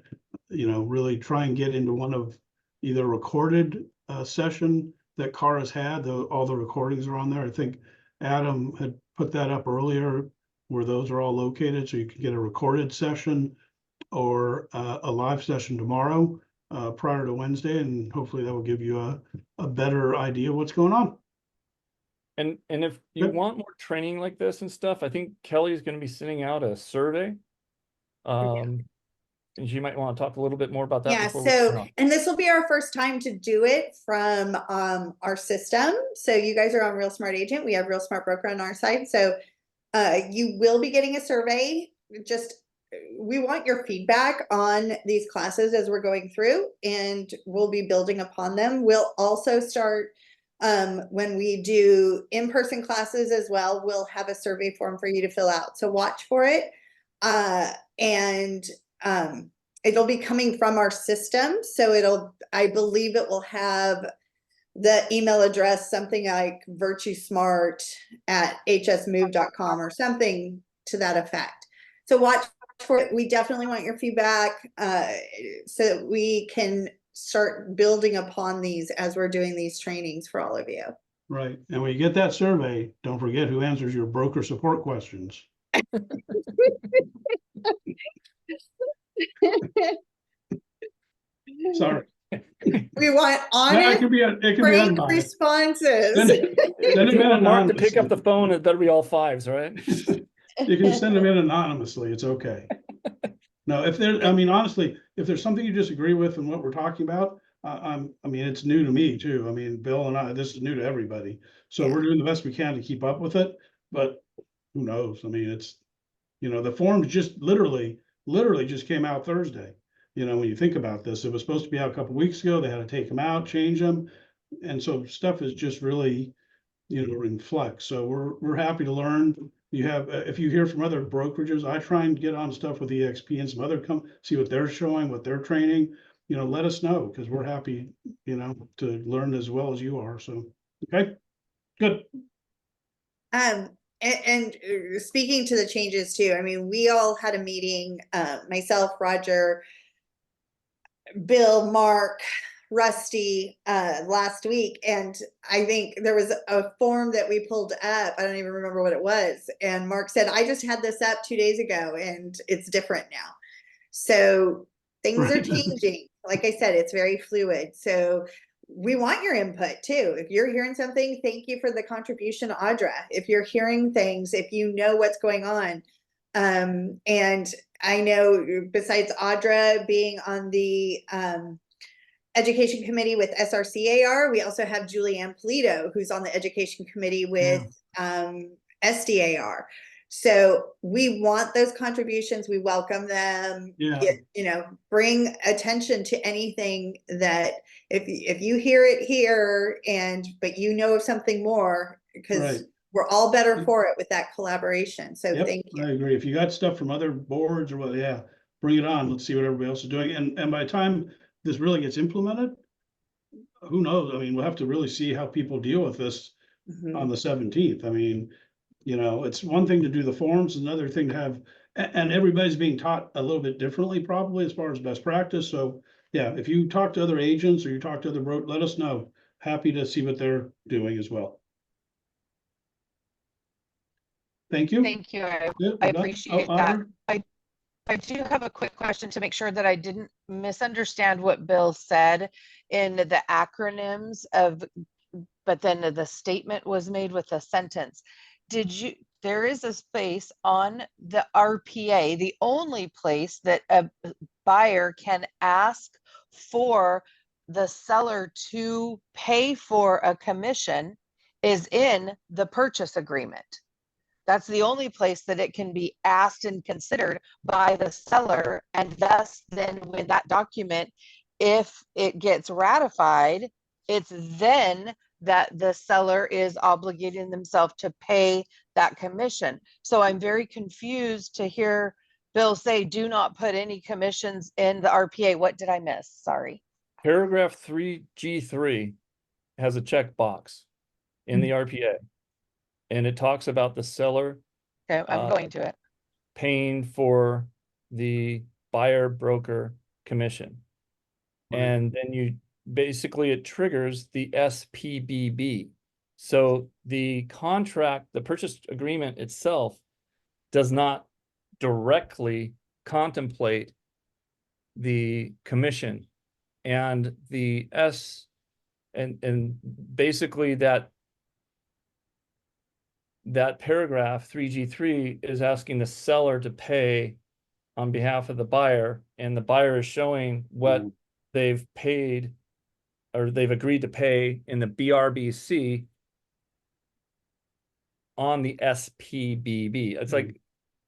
really try and get into one of either recorded session that Cara's had. All the recordings are on there. I think Adam had put that up earlier where those are all located, so you can get a recorded session or a live session tomorrow prior to Wednesday, and hopefully that will give you a better idea of what's going on. And if you want more training like this and stuff, I think Kelly is going to be sending out a survey. And you might want to talk a little bit more about that. Yeah, so, and this will be our first time to do it from our system. So you guys are on Real Smart Agent. We have Real Smart Broker on our side. So you will be getting a survey. We want your feedback on these classes as we're going through, and we'll be building upon them. We'll also start when we do in-person classes as well. We'll have a survey form for you to fill out. So watch for it. It'll be coming from our system. So I believe it will have the email address, something like virtusmart@hsmove.com or something to that effect. So watch for it. We definitely want your feedback so that we can start building upon these as we're doing these trainings for all of you. Right. And when you get that survey, don't forget who answers your broker support questions. Sorry. We want honest, frank responses. If you want Mark to pick up the phone, it better be all fives, right? You can send them in anonymously. It's okay. No, honestly, if there's something you disagree with in what we're talking about, it's new to me too. Bill and I, this is new to everybody. So we're doing the best we can to keep up with it, but who knows? It's, the forms just literally just came out Thursday. When you think about this, it was supposed to be out a couple weeks ago. They had to take them out, change them. And so stuff is just really, in flux. So we're happy to learn. If you hear from other brokerages, I try and get on stuff with EXP and some other see what they're showing, what they're training, let us know, because we're happy, to learn as well as you are. So, okay, good. And speaking to the changes too, we all had a meeting, myself, Roger, Bill, Mark, Rusty, last week. And I think there was a form that we pulled up. I don't even remember what it was. And Mark said, I just had this up 2 days ago and it's different now. So things are changing. Like I said, it's very fluid. So we want your input too. If you're hearing something, thank you for the contribution, Audra. If you're hearing things, if you know what's going on. And I know besides Audra being on the education committee with SRCAR, we also have Julianne Polito, who's on the education committee with SDAR. So we want those contributions. We welcome them. Bring attention to anything that if you hear it here but you know of something more, because we're all better for it with that collaboration. So thank you. I agree. If you got stuff from other boards or bring it on. Let's see what everybody else is doing. And by the time this really gets implemented, who knows? I mean, we'll have to really see how people deal with this on the 17th. I mean, you know, it's one thing to do the forms, another thing to have, and everybody's being taught a little bit differently probably as far as best practice. So yeah, if you talk to other agents or you talk to other let us know. Happy to see what they're doing as well. Thank you. Thank you. I Yeah, we're done. appreciate Oh, that. Auditor? I do have a quick question to make sure that I didn't misunderstand what Bill said in the acronyms of, but then the statement was made with a sentence. There is a space on the RPA, the only place that a buyer can ask for the seller to pay for a commission is in the purchase agreement. That's the only place that it can be asked and considered by the seller. And thus, then when that document, if it gets ratified, it's then that the seller is obligating themselves to pay that commission. So I'm very confused to hear Bill say, do not put any commissions in the RPA. What did I miss? Sorry. Paragraph 3G3 has a checkbox in the RPA. And it talks about the seller Okay, I'm going to it. paying for the buyer broker commission. Right. And then it triggers the SPBB. So the contract, the purchase agreement itself does not directly contemplate the commission, and the and basically that paragraph 3G3 is asking the seller to pay on behalf of the buyer, and the buyer is showing what they've paid or they've agreed to pay in the BRBC on the SPBB. It's like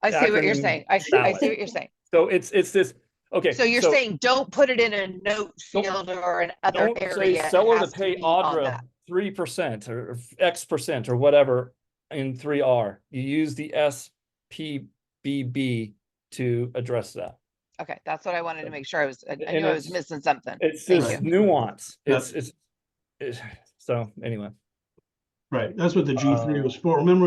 I see what you're acronym saying. I salad. see what you're saying. So it's this. Okay. So you're saying don't put it in a note field or an other don't area. say It seller to has pay be on Audra that. 3% or X% or whatever in 3R. You use the SPBB to address that. Okay, that's what I wanted to make sure. I And knew I was missing something. It's Thank this you. nuance. Yes. It's so anyway. Right, that's what the G3 was for. Remember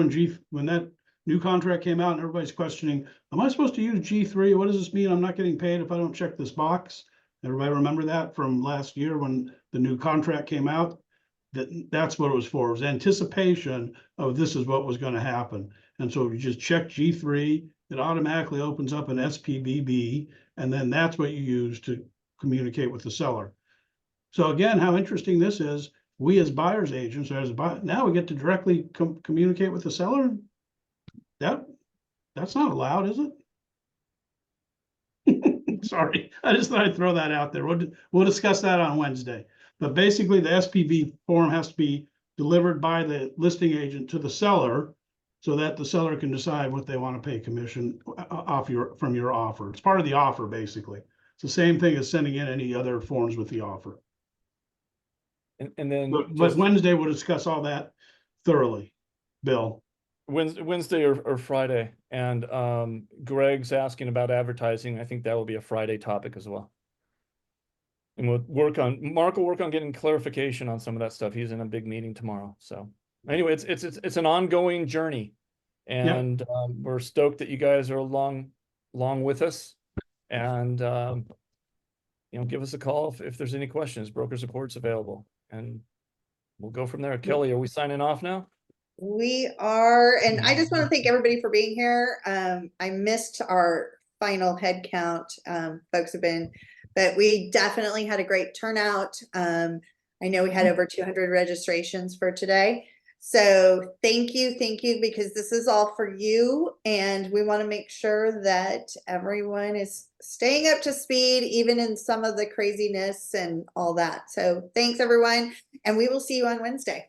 when that new contract came out and everybody's questioning, am I supposed to use G3? What does this mean? I'm not getting paid if I don't check this box. Everybody remember that from last year when the new contract came out? That's what it was for. It was anticipation of this is what was going to happen. And so if you just check G3, it automatically opens up an SPBB, and then that's what you use to communicate with the seller. So again, how interesting this is. We as buyer's agents, now we get to directly communicate with the seller. That's not allowed, is it? Sorry, I just thought I'd throw that out there. We'll discuss that on Wednesday. But basically, the SPB form has to be delivered by the listing agent to the seller, so that the seller can decide what they want to pay commission from your offer. It's part of the offer, basically. It's the same thing as sending in any other forms with the offer. And then But Wednesday we'll discuss all that thoroughly, Bill. Wednesday or Friday. And Greg's asking about advertising. I think that will be a Friday topic as well. And Mark will work on getting clarification on some of that stuff. He's in a big meeting tomorrow. So anyway, it's an ongoing journey. And we're stoked that you guys are along with us. And give us a call if there's any questions. Broker support's available. And we'll go from there. Kelly, are we signing off now? We are, and I just want to thank everybody for being here. I missed our final head count. Folks have been, but we definitely had a great turnout. I know we had over 200 registrations for today. So thank you, because this is all for you. And we want to make sure that everyone is staying up to speed, even in some of the craziness and all that. So thanks, everyone. And we will see you on Wednesday.